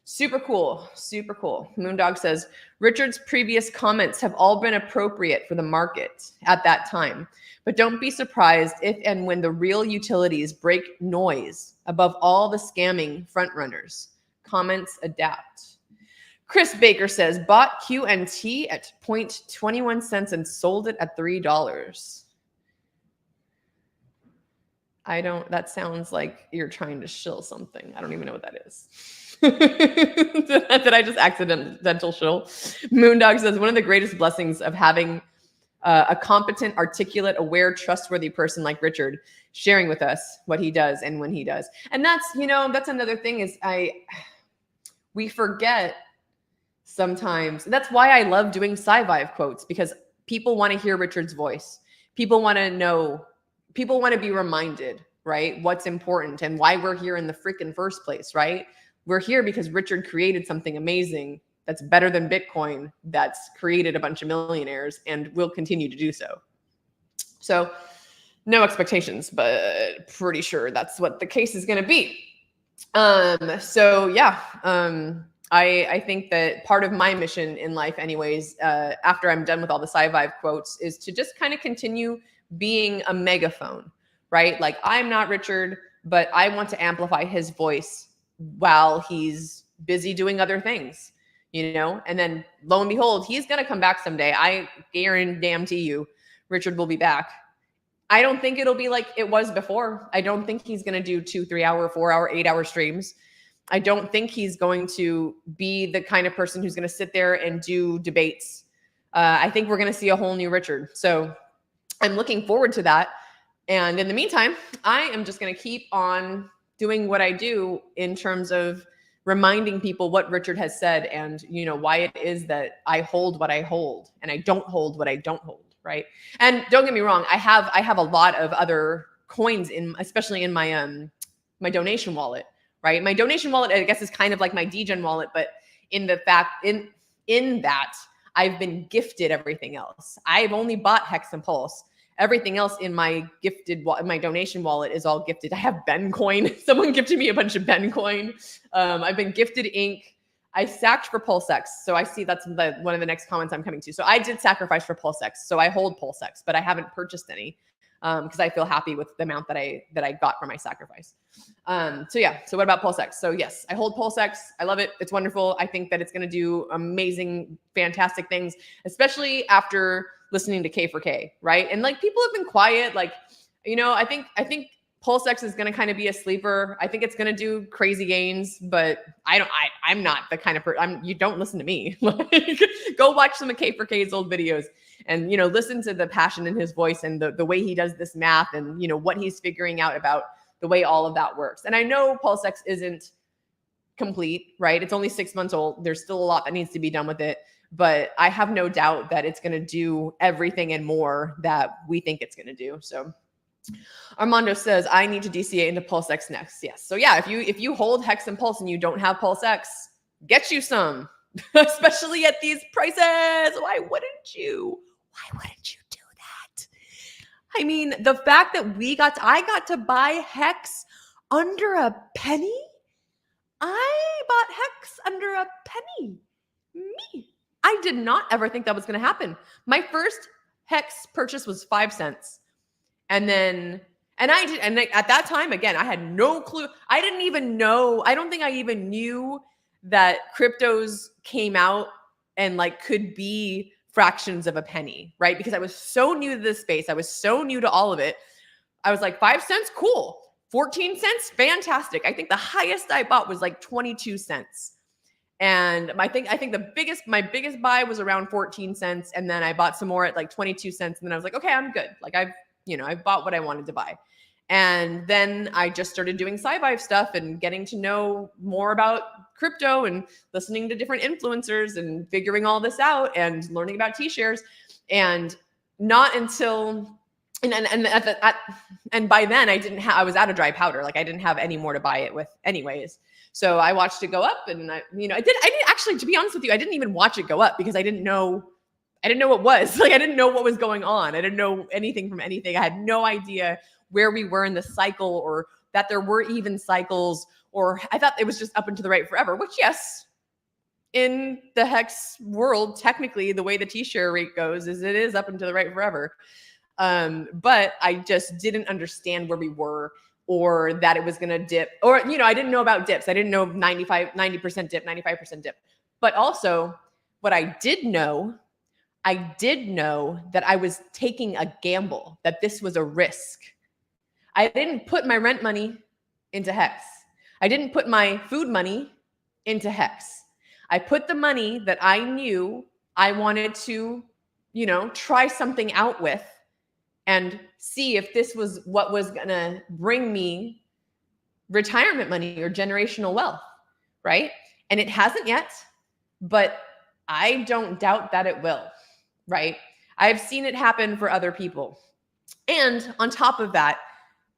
Super cool. Super cool. Moondog says, Richard's previous comments have all been appropriate for the market at that time, but don't be surprised if and when the real utilities break noise above all the scamming frontrunners. Comments adapt. Chris Baker says, bought QNT at 0.21 cents and sold it at $3. That sounds like you're trying to shill something. I don't even know what that is. Did I just accidental shill? Moondog says, one of the greatest blessings of having a competent, articulate, aware, trustworthy person like Richard sharing with us what he does and when he does. And that's, that's another thing is we forget sometimes. That's why I love doing SciVive quotes, because people want to hear Richard's voice. People want to know. People want to be reminded, right? What's important and why we're here in the freaking first place, right? We're here because Richard created something amazing that's better than Bitcoin, that's created a bunch of millionaires and will continue to do so. So no expectations, but pretty sure that's what the case is going to be. So yeah, I think that part of my mission in life anyways, after I'm done with all the SciVive quotes, is to just kind of continue being a megaphone, right? Like, I'm not Richard, but I want to amplify his voice while he's busy doing other things, and then lo and behold, he's going to come back someday. I guarantee you, Richard will be back. I don't think it'll be like it was before. I don't think he's going to do 2, 3 hour, 4 hour, 8 hour streams. I don't think he's going to be the kind of person who's going to sit there and do debates. I think we're going to see a whole new Richard. So I'm looking forward to that. And in the meantime, I am just going to keep on doing what I do in terms of reminding people what Richard has said and, why it is that I hold what I hold and I don't hold what I don't hold, right? And don't get me wrong, I have a lot of other coins especially in my my donation wallet, right? My donation wallet, I guess, is kind of like my DGen wallet, but in that I've been gifted everything else. I've only bought Hex and Pulse. Everything else in my my donation wallet is all gifted. I have Ben coin. Someone gifted me a bunch of Ben coin. I've been gifted ink. I sacked for PulseX. So I see that's one of the next comments I'm coming to. So I did sacrifice for PulseX. So I hold PulseX, but I haven't purchased any. because I feel happy with the amount that I got for my sacrifice. So what about PulseX? So yes, I hold PulseX. I love it. It's wonderful. I think that it's going to do amazing, fantastic things, especially after listening to K4K, right? And like people have been quiet. Like, I think PulseX is going to kind of be a sleeper. I think it's going to do crazy gains, but I'm not the kind of person. You don't listen to me. Like, go watch some of K4K's old videos and, listen to the passion in his voice and the way he does this math and, what he's figuring out about the way all of that works. And I know PulseX isn't complete, right? It's only 6 months old. There's still a lot that needs to be done with it, but I have no doubt that it's going to do everything and more that we think it's going to do. So Armando says, I need to DCA into PulseX next. Yes. So yeah, if you hold Hex and Pulse and you don't have PulseX, get you some, especially at these prices. Why wouldn't you do that? I mean, the fact that I got to buy Hex under a penny. I bought Hex under a penny. Me. I did not ever think that was going to happen. My first Hex purchase was 5 cents. And at that time, again, I had no clue. I didn't even know. I don't think I even knew that cryptos came out and like could be fractions of a penny, right? Because I was so new to this space. I was so new to all of it. I was like, 5 cents, cool. 14 cents, fantastic. I think the highest I bought was like 22 cents. And I think my biggest buy was around 14 cents. And then I bought some more at like 22 cents. And then I was like, okay, I'm good. Like I've bought what I wanted to buy. And then I just started doing SciVive stuff and getting to know more about crypto and listening to different influencers and figuring all this out and learning about T-shares. And not until, and by then I was out of dry powder. Like I didn't have any more to buy it with anyways. So I watched it go up and I didn't actually, to be honest with you, I didn't even watch it go up because I didn't know what was. Like I didn't know what was going on. I didn't know anything from anything. I had no idea where we were in the cycle or that there were even cycles, or I thought it was just up and to the right forever, which yes, in the Hex world, technically the way the T-share rate goes is it is up and to the right forever. But I just didn't understand where we were or that it was going to dip, or, I didn't know about dips. I didn't know 90% dip, 95% dip. But also what I did know that I was taking a gamble, that this was a risk. I didn't put my rent money into Hex. I didn't put my food money into Hex. I put the money that I knew I wanted to, try something out with and see if this was what was going to bring me retirement money or generational wealth, right? And it hasn't yet, but I don't doubt that it will. Right? I've seen it happen for other people. And on top of that,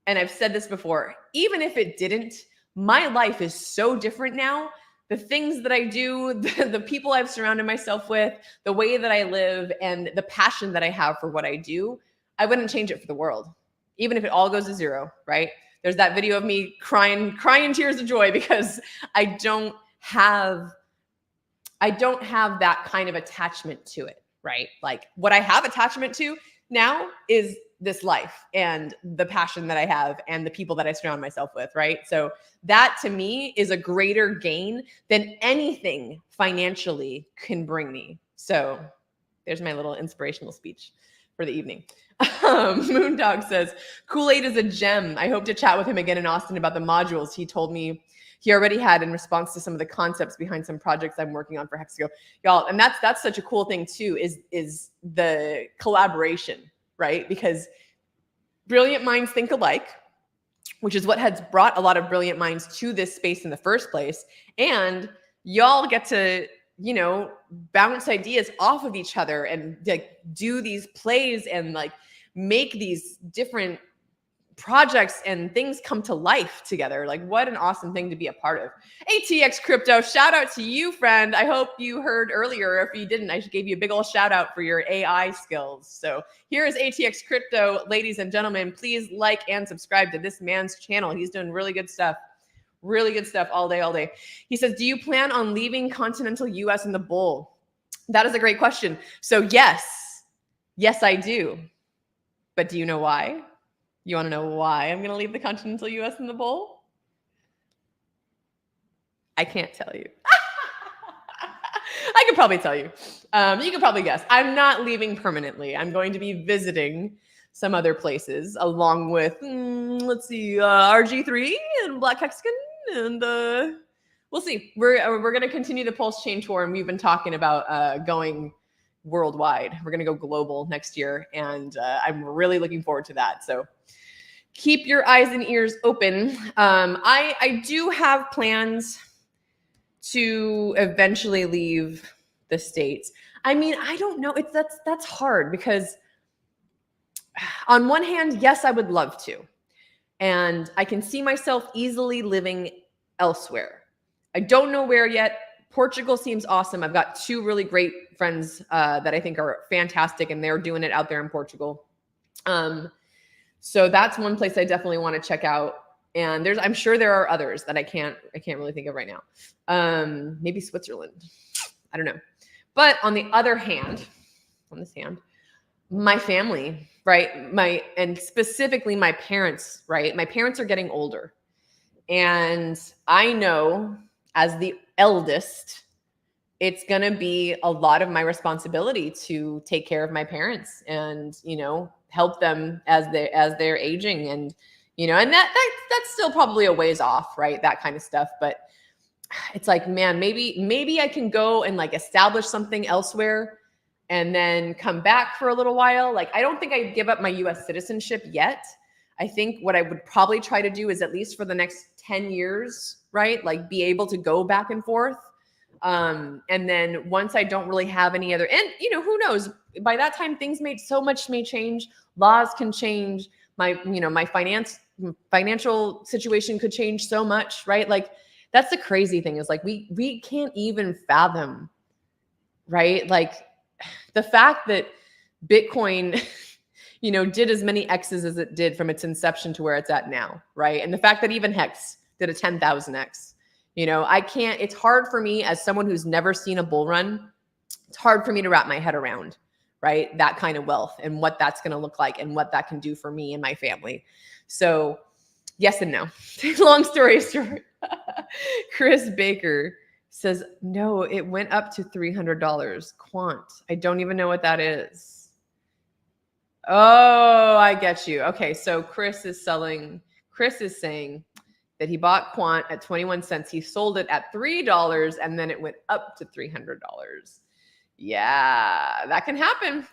and I've said this before, even if it didn't, my life is so different now. The things that I do, the people I've surrounded myself with, the way that I live, and the passion that I have for what I do, I wouldn't change it for the world, even if it all goes to zero, right? There's that video of me crying tears of joy because I don't have that kind of attachment to it. Right? Like what I have attachment to now is this life and the passion that I have and the people that I surround myself with. Right? So that to me is a greater gain than anything financially can bring me. So there's my little inspirational speech for the evening. Moondog says, Kool-Aid is a gem. I hope to chat with him again in Austin about the modules he told me he already had in response to some of the concepts behind some projects I'm working on for Hexago. Y'all, and that's such a cool thing too, is the collaboration, right? Because brilliant minds think alike, which is what has brought a lot of brilliant minds to this space in the first place. And y'all get to, bounce ideas off of each other and like do these plays and like make these different projects and things come to life together. Like what an awesome thing to be a part of. ATX Crypto, shout out to you, friend. I hope you heard earlier. If you didn't, I gave you a big old shout out for your AI skills. So here is ATX Crypto. Ladies and gentlemen, please like and subscribe to this man's channel. He's doing really good stuff all day. He says, do you plan on leaving continental US in the bull? That is a great question. So yes, I do. But do you know why? You want to know why I'm going to leave the continental US in the bowl? I can't tell you. I could probably tell you. You could probably guess. I'm not leaving permanently. I'm going to be visiting some other places along with, let's see, RG3 and Black Hexagon, and we'll see. We're going to continue the PulseChain tour, and we've been talking about going worldwide. We're going to go global next year, and I'm really looking forward to that. So keep your eyes and ears open. I do have plans to eventually leave the States. I mean, I don't know. That's hard because on one hand, yes, I would love to. And I can see myself easily living elsewhere. I don't know where yet. Portugal seems awesome. I've got 2 really great friends that I think are fantastic, and they're doing it out there in Portugal. So that's one place I definitely want to check out. And I'm sure there are others that I can't really think of right now. Maybe Switzerland. I don't know. But on the other hand, my family, right? And specifically my parents, right? My parents are getting older. And I know as the eldest, it's going to be a lot of my responsibility to take care of my parents and, help them as they're aging. And and that's still probably a ways off, right? That kind of stuff. But it's like, man, maybe I can go and like establish something elsewhere and then come back for a little while. Like, I don't think I'd give up my US citizenship yet. I think what I would probably try to do is at least for the next 10 years, right? Like be able to go back and forth. And then once I don't really have any other, and who knows, by that time, things may change. Laws can change. My financial situation could change so much, right? Like that's the crazy thing is like, we can't even fathom, right? Like the fact that Bitcoin, did as many X's as it did from its inception to where it's at now, right? And the fact that even Hex did a 10,000X, it's hard for me as someone who's never seen a bull run. It's hard for me to wrap my head around, right? That kind of wealth and what that's going to look like and what that can do for me and my family. So yes and no. Long story short. Chris Baker says, no, it went up to $300. Quant. I don't even know what that is. Oh, I get you. Okay. So Chris is saying that he bought Quant at 21 cents. He sold it at $3 and then it went up to $300. Yeah, that can happen.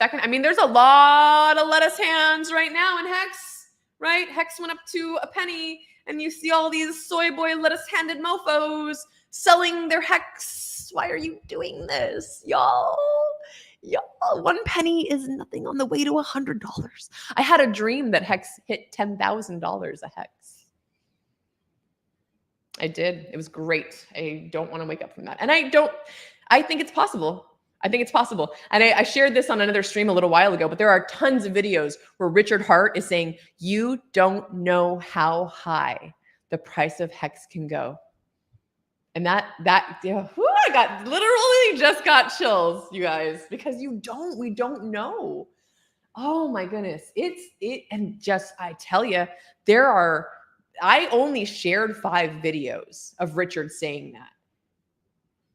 There's a lot of lettuce hands right now in Hex, right? Hex went up to a penny and you see all these soy boy lettuce handed mofos selling their Hex. Why are you doing this, y'all? Y'all, 1 penny is nothing on the way to $100. I had a dream that Hex hit $10,000 a Hex. I did. It was great. I don't want to wake up from that. And I think it's possible. And I shared this on another stream a little while ago, but there are tons of videos where Richard Hart is saying, you don't know how high the price of Hex can go. And I just got chills, you guys, because we don't know. Oh my goodness. I tell you, I only shared 5 videos of Richard saying that.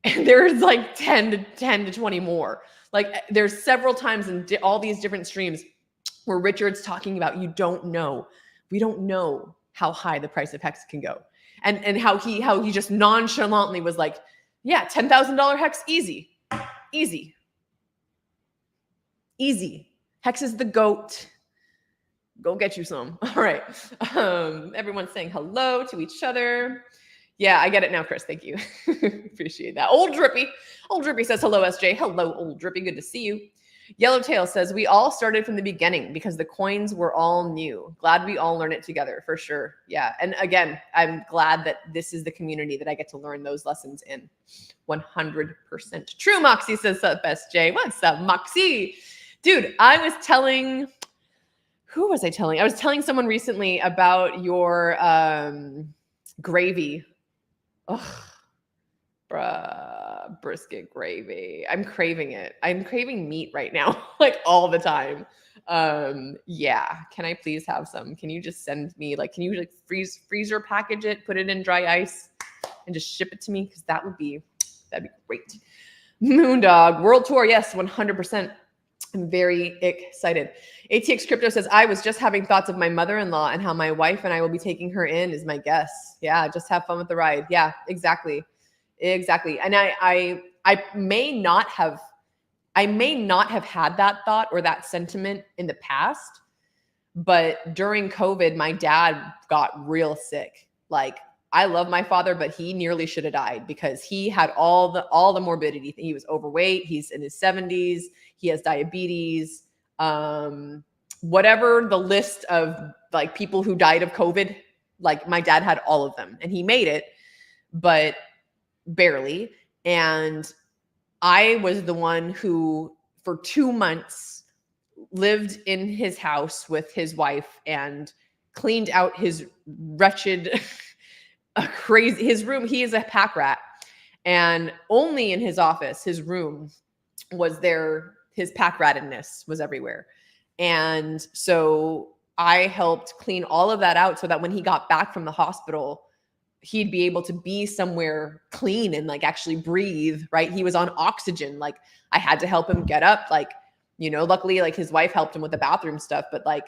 And there's like 10 to 20 more. Like there's several times in all these different streams where Richard's talking about, we don't know how high the price of Hex can go. And how he just nonchalantly was like, yeah, $10,000 Hex, easy. Hex is the GOAT. Go get you some. All right. Everyone's saying hello to each other. Yeah, I get it now, Chris. Thank you. Appreciate that. Old Drippy says, hello, SJ. Hello, Old Drippy. Good to see you. Yellowtail says, we all started from the beginning because the coins were all new. Glad we all learn it together, for sure. Yeah. And again, I'm glad that this is the community that I get to learn those lessons in. 100% true. Moxie says, sup, SJ. What's up, Moxie? Dude, I was telling someone recently about your gravy. Oh, bruh. Brisket gravy. I'm craving it. I'm craving meat right now, like all the time. Yeah. Can I please have some? Can you just send me, like, can you like freezer package it, put it in dry ice and just ship it to me? Cause that'd be great. Moondog World Tour. Yes, 100%. I'm very excited. ATX Crypto says, I was just having thoughts of my mother-in-law and how my wife and I will be taking her in as my guests. Yeah. Just have fun with the ride. Yeah, exactly. Exactly. And I may not have had that thought or that sentiment in the past, but during COVID, my dad got real sick. Like, I love my father, but he nearly should have died because he had all the morbidity. He was overweight. He's in his 70s. He has diabetes. Whatever the list of like people who died of COVID, like my dad had all of them, and he made it, but barely. And I was the one who for 2 months lived in his house with his wife and cleaned out his wretched crazy, his room. He is a pack rat, and only in his office, his room was there. His pack ratedness was everywhere. And so I helped clean all of that out so that when he got back from the hospital, he'd be able to be somewhere clean and like actually breathe, right? He was on oxygen. Like, I had to help him get up. Like, you know, luckily like his wife helped him with the bathroom stuff, but like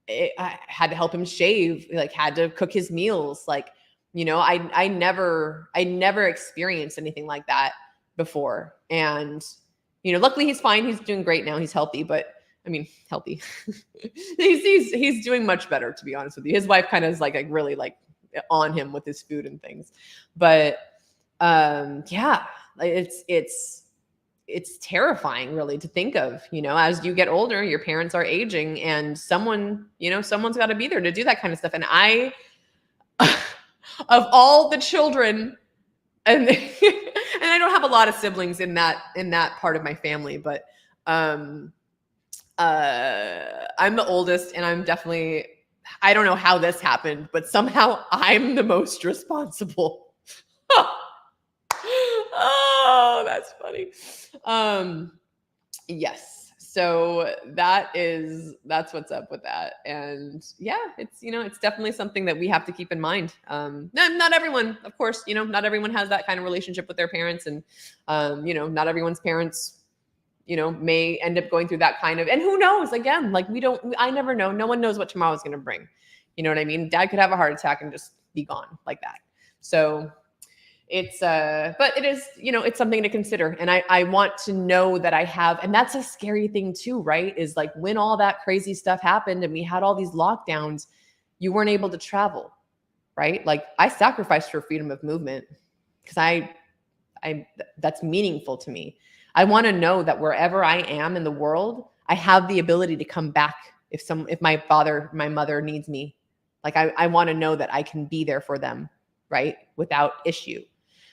I had to help him shave, like had to cook his meals. Like, you know, I never experienced anything like that before. And, you know, luckily he's fine. He's doing great now. He's healthy, but I mean, healthy. he's doing much better, to be honest with you. His wife kind of is like really like on him with his food and things. But yeah, it's terrifying really to think of, you know, as you get older, your parents are aging and someone's got to be there to do that kind of stuff. And I, of all the children, and and I don't have a lot of siblings in that part of my family, but I'm the oldest, and I'm definitely, I don't know how this happened, but somehow I'm the most responsible. Oh, that's funny. Yes. So that's what's up with that. And yeah, it's, you know, it's definitely something that we have to keep in mind. Not everyone, of course, you know, not everyone has that kind of relationship with their parents, and, you know, not everyone's parents, you know, may end up going through that kind of, and who knows, again, like I never know. No one knows what tomorrow's going to bring. You know what I mean? Dad could have a heart attack and just be gone like that. So it's, but it is, you know, it's something to consider. And I want to know that I have, and that's a scary thing too, right? Is like when all that crazy stuff happened and we had all these lockdowns, you weren't able to travel, right? Like I sacrificed for freedom of movement because I that's meaningful to me. I want to know that wherever I am in the world, I have the ability to come back if my mother needs me. Like I want to know that I can be there for them, right? Without issue.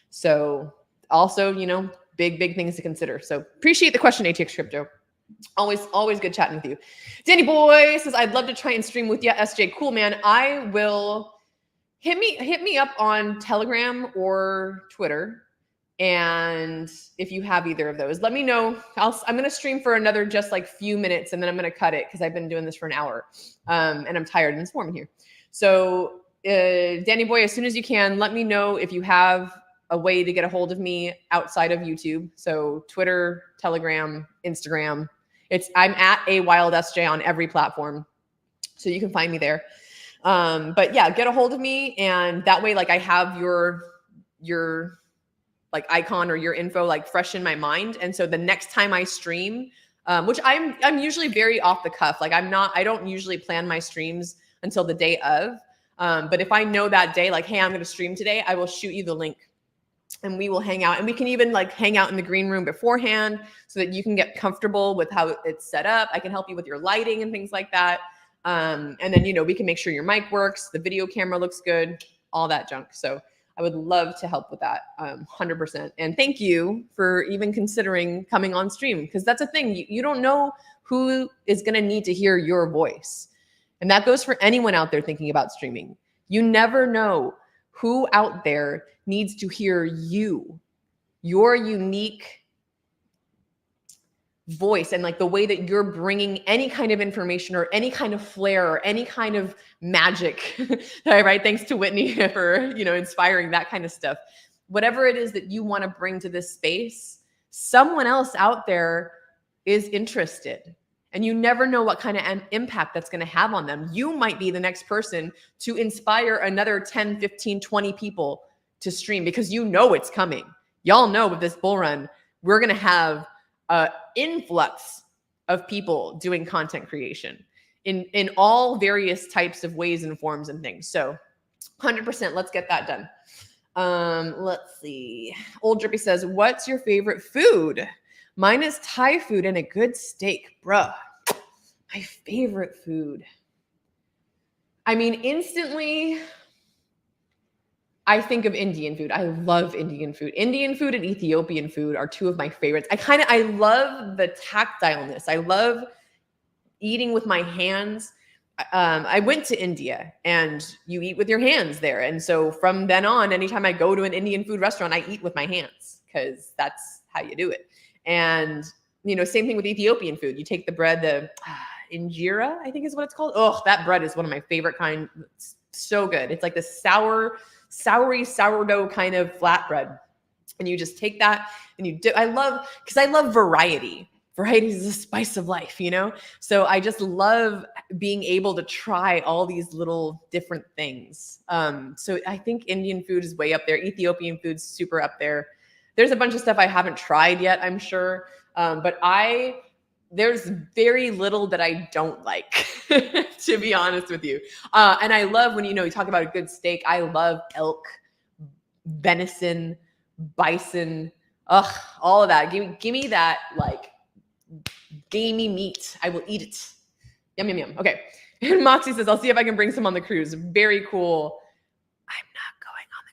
So also, you know, big things to consider. So appreciate the question, ATX Crypto. Always good chatting with you. Danny Boy says, I'd love to try and stream with you. SJ, cool, man. I will hit me up on Telegram or Twitter. And if you have either of those, let me know. I'm going to stream for another just like few minutes, and then I'm going to cut it because I've been doing this for an hour. And I'm tired and it's warm in here. So Danny Boy, as soon as you can, let me know if you have a way to get a hold of me outside of YouTube. So Twitter, Telegram, Instagram. I'm at AWildSJ on every platform. So you can find me there. But yeah, get a hold of me, and that way, like I have your like icon or your info like fresh in my mind. And so the next time I stream, which I'm usually very off the cuff. Like I don't usually plan my streams until the day of. But if I know that day, like, hey, I'm going to stream today, I will shoot you the link and we will hang out, and we can even like hang out in the green room beforehand so that you can get comfortable with how it's set up. I can help you with your lighting and things like that. And then, you know, we can make sure your mic works, the video camera looks good, all that junk. So I would love to help with that 100%. And thank you for even considering coming on stream, because that's a thing. You don't know who is going to need to hear your voice. And that goes for anyone out there thinking about streaming. You never know who out there needs to hear you. your unique voice and like the way that you're bringing any kind of information or any kind of flair or any kind of magic, right? Thanks to Whitney for, inspiring that kind of stuff. Whatever it is that you want to bring to this space, someone else out there is interested. And you never know what kind of impact that's going to have on them. You might be the next person to inspire another 10, 15, 20 people to stream because it's coming. Y'all know with this bull run, we're going to have influx of people doing content creation in all various types of ways and forms and things. So 100%, let's get that done. Let's see. Old Drippy says, what's your favorite food? Mine is Thai food and a good steak, bruh. My favorite food. I mean, instantly, I think of Indian food. I love Indian food. Indian food and Ethiopian food are two of my favorites. I love the tactileness. I love eating with my hands. I went to India and you eat with your hands there. And so from then on, anytime I go to an Indian food restaurant, I eat with my hands because that's how you do it. And, same thing with Ethiopian food. You take the bread, the injera, I think is what it's called. Oh, that bread is one of my favorite kind. It's so good. It's like the soury sourdough kind of flatbread. And you just take that and you dip. I love variety. Variety is the spice of life, So I just love being able to try all these little different things. So I think Indian food is way up there. Ethiopian food's super up there. There's a bunch of stuff I haven't tried yet, I'm sure. But there's very little that I don't like, to be honest with you. And I love when, you talk about a good steak. I love elk, venison, bison, all of that. Give me that like gamey meat. I will eat it. Yum, yum, yum. Okay. And Moxie says, I'll see if I can bring some on the cruise. Very cool. I'm not going on the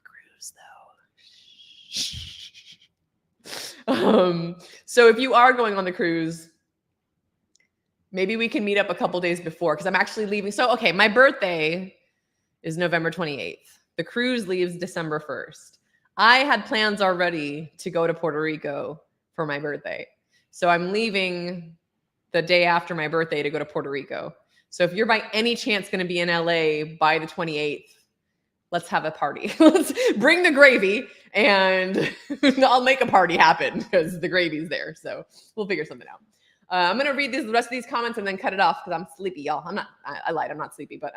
cruise though. So if you are going on the cruise, maybe we can meet up a couple days before because I'm actually leaving. So, okay, my birthday is November 28th. The cruise leaves December 1st. I had plans already to go to Puerto Rico for my birthday. So I'm leaving the day after my birthday to go to Puerto Rico. So if you're by any chance going to be in LA by the 28th, let's have a party. Let's bring the gravy and I'll make a party happen because the gravy's there. So we'll figure something out. I'm going to read the rest of these comments and then cut it off because I'm sleepy, y'all. I lied. I'm not sleepy, but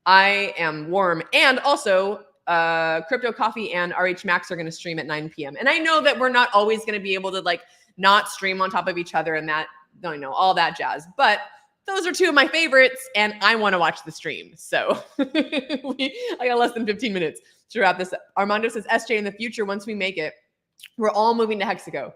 I am warm. And also, Crypto Coffee and RH Max are going to stream at 9 p.m. And I know that we're not always going to be able to not stream on top of each other and that, all that jazz. But those are two of my favorites and I want to watch the stream. So I got less than 15 minutes to wrap this up. Armando says, SJ, in the future, once we make it, we're all moving to Hexaco.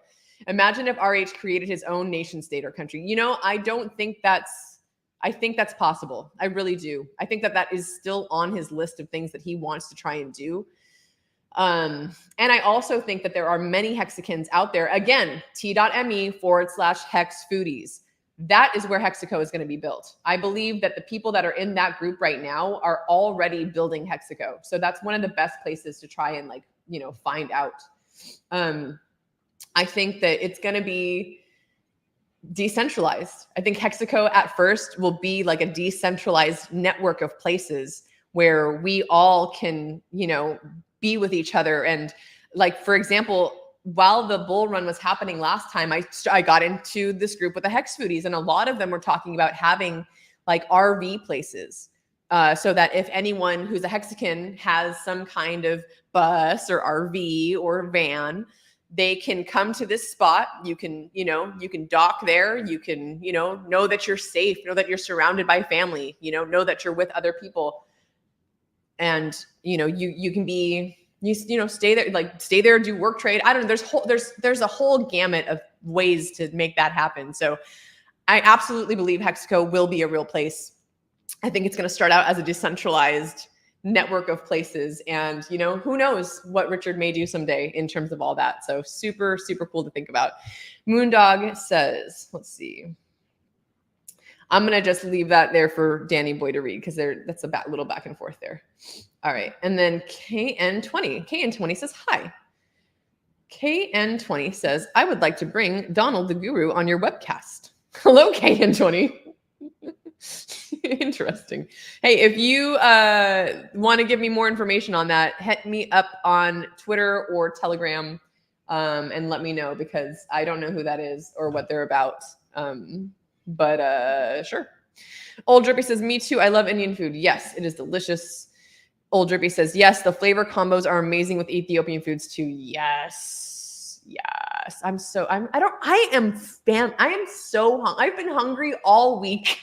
Imagine if RH created his own nation state or country. I think that's possible. I really do. I think that is still on his list of things that he wants to try and do. And I also think that there are many Hexicans out there. Again, t.me/Hex Foodies. That is where Hexaco is going to be built. I believe that the people that are in that group right now are already building Hexaco. So that's one of the best places to try and find out. I think that it's going to be decentralized. I think Hexaco at first will be like a decentralized network of places where we all can, be with each other. And for example, while the bull run was happening last time, I got into this group with the Hex Foodies and a lot of them were talking about having RV places. So that if anyone who's a Hexican has some kind of bus or RV or van, they can come to this spot. You can dock there. You can, know that you're safe, know that you're surrounded by family, know that you're with other people. And, you can be, stay there, stay there, do work trade. I don't know. There's a whole gamut of ways to make that happen. So I absolutely believe Hexaco will be a real place. I think it's going to start out as a decentralized network of places. And, who knows what Richard may do someday in terms of all that. So super, super cool to think about. Moondog says, let's see. I'm going to just leave that there for Danny Boy to read because that's a little back and forth there. All right. And then KN20 says, hi. KN20 says, I would like to bring Donald the Guru on your webcast. Hello, KN20. Interesting. Hey, if you want to give me more information on that, hit me up on Twitter or Telegram and let me know, because I don't know who that is or what they're about. But sure. Old Drippy says, me too. I love Indian food. Yes, it is delicious. Old Drippy says, yes, the flavor combos are amazing with Ethiopian foods too. Yes. Yes. I am so hungry. I've been hungry all week.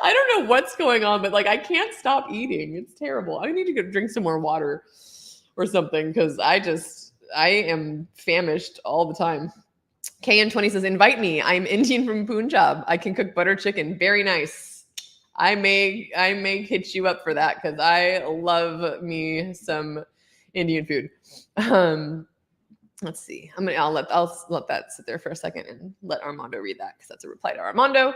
I don't know what's going on, but like I can't stop eating. It's terrible. I need to go drink some more water or something, because I am famished all the time. KN20 says, invite me. I'm Indian from Punjab. I can cook butter chicken. Very nice. I may hit you up for that, because I love me some Indian food. Let's see. I'll let that sit there for a second and let Armando read that, because that's a reply to Armando.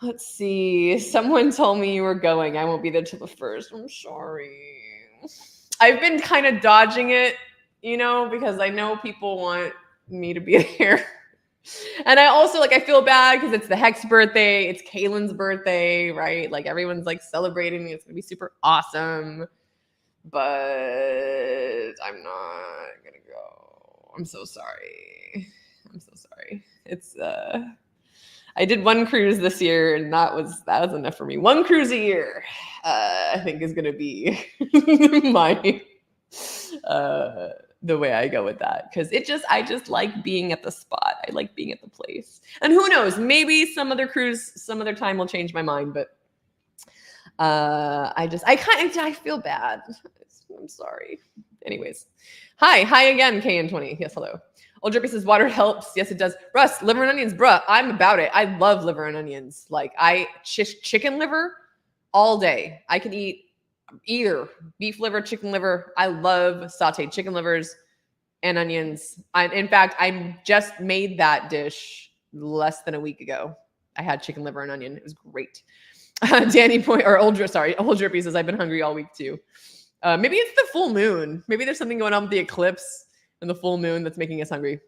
Let's see. Someone told me you were going. I won't be there till the 1st. I'm sorry. I've been kind of dodging it, because I know people want me to be there. And I also I feel bad because it's the HEX birthday. It's Kaylin's birthday, right? Like everyone's celebrating me. It's going to be super awesome. But I'm not going to go. I'm so sorry. It's, I did one cruise this year, and that was enough for me. One cruise a year, I think, is going to be my the way I go with that, because I just like being at the spot. I like being at the place, and who knows? Maybe some other time will change my mind. But I feel bad. I'm sorry. Anyways, hi again, KN20. Yes, hello. Old Drippy says, water helps. Yes, it does. Russ, liver and onions, bruh. I'm about it. I love liver and onions. Chicken liver all day. I can eat either beef liver, chicken liver. I love sauteed chicken livers and onions. In fact, I just made that dish less than a week ago. I had chicken liver and onion. It was great. Old Drippy says, I've been hungry all week too. Maybe it's the full moon. Maybe there's something going on with the eclipse and the full moon that's making us hungry.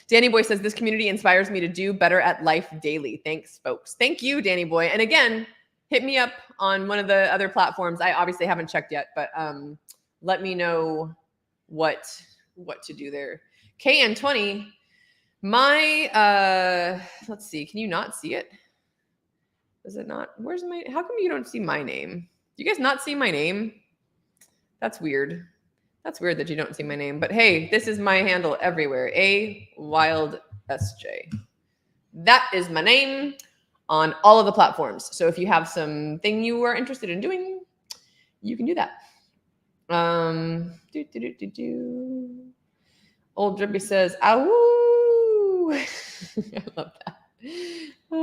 Danny Boy says, this community inspires me to do better at life daily. Thanks, folks. Thank you, Danny Boy. And again, hit me up on one of the other platforms. I obviously haven't checked yet, but let me know what to do there. KN20, let's see. Can you not see it? Is it not? How come you don't see my name? Do you guys not see my name? That's weird. That's weird that you don't see my name. But hey, this is my handle everywhere. AWildSJ. That is my name on all of the platforms. So if you have something you are interested in doing, you can do that. Old Drippy says, "Ow!" I love that. I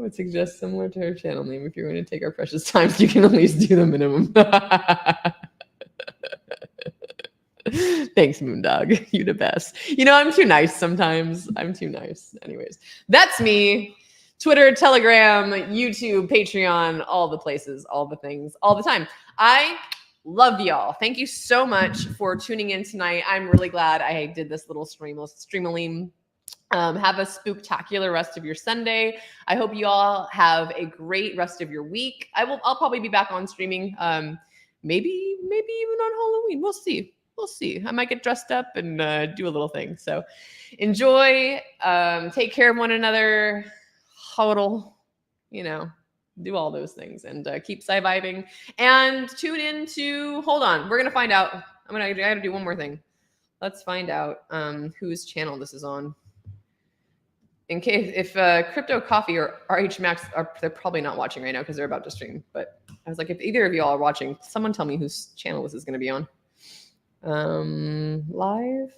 would suggest similar to her channel name. If you're going to take our precious times, you can at least do the minimum. Thanks, Moondog. You the best. I'm too nice sometimes. I'm too nice. Anyways, that's me. Twitter, Telegram, YouTube, Patreon, all the places, all the things, all the time. I love y'all. Thank you so much for tuning in tonight. I'm really glad I did this little stream-a-lean. Have a spooktacular rest of your Sunday. I hope you all have a great rest of your week. I'll probably be back on streaming. Maybe even on Halloween. We'll see. I might get dressed up and do a little thing. So enjoy. Take care of one another. Hodl. Do all those things, and keep SciViving. And tune in to. Hold on. We're gonna find out. I gotta do one more thing. Let's find out whose channel this is on. In case if Crypto Coffee or RH Max they're probably not watching right now because they're about to stream. But I was like, if either of y'all are watching, someone tell me whose channel this is going to be on. Live.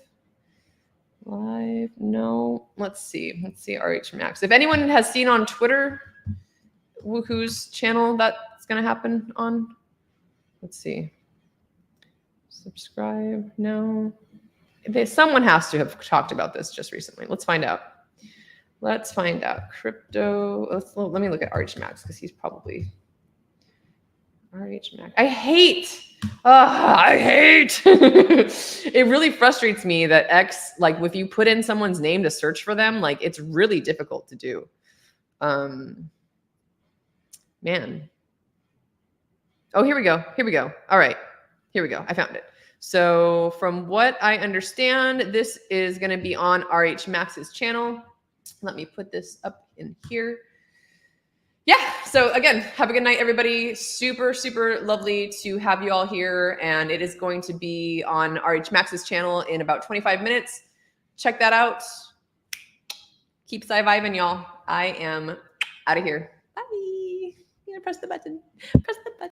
No. Let's see. RH Max. If anyone has seen on Twitter whose channel that's going to happen on, let's see. Subscribe. No. Someone has to have talked about this just recently. Let's find out. Crypto. Let me look at RH Max because he's probably RH Max. I hate. It really frustrates me that X, like if you put in someone's name to search for them, like it's really difficult to do. Man. Oh, here we go. All right. Here we go. I found it. So from what I understand, this is going to be on RH Max's channel. Let me put this up in here. Yeah. So again, have a good night, everybody. Super, super lovely to have you all here. And it is going to be on RH Max's channel in about 25 minutes. Check that out. Keep SciViving, y'all. I am out of here. Bye. You gotta press the button. Press the button.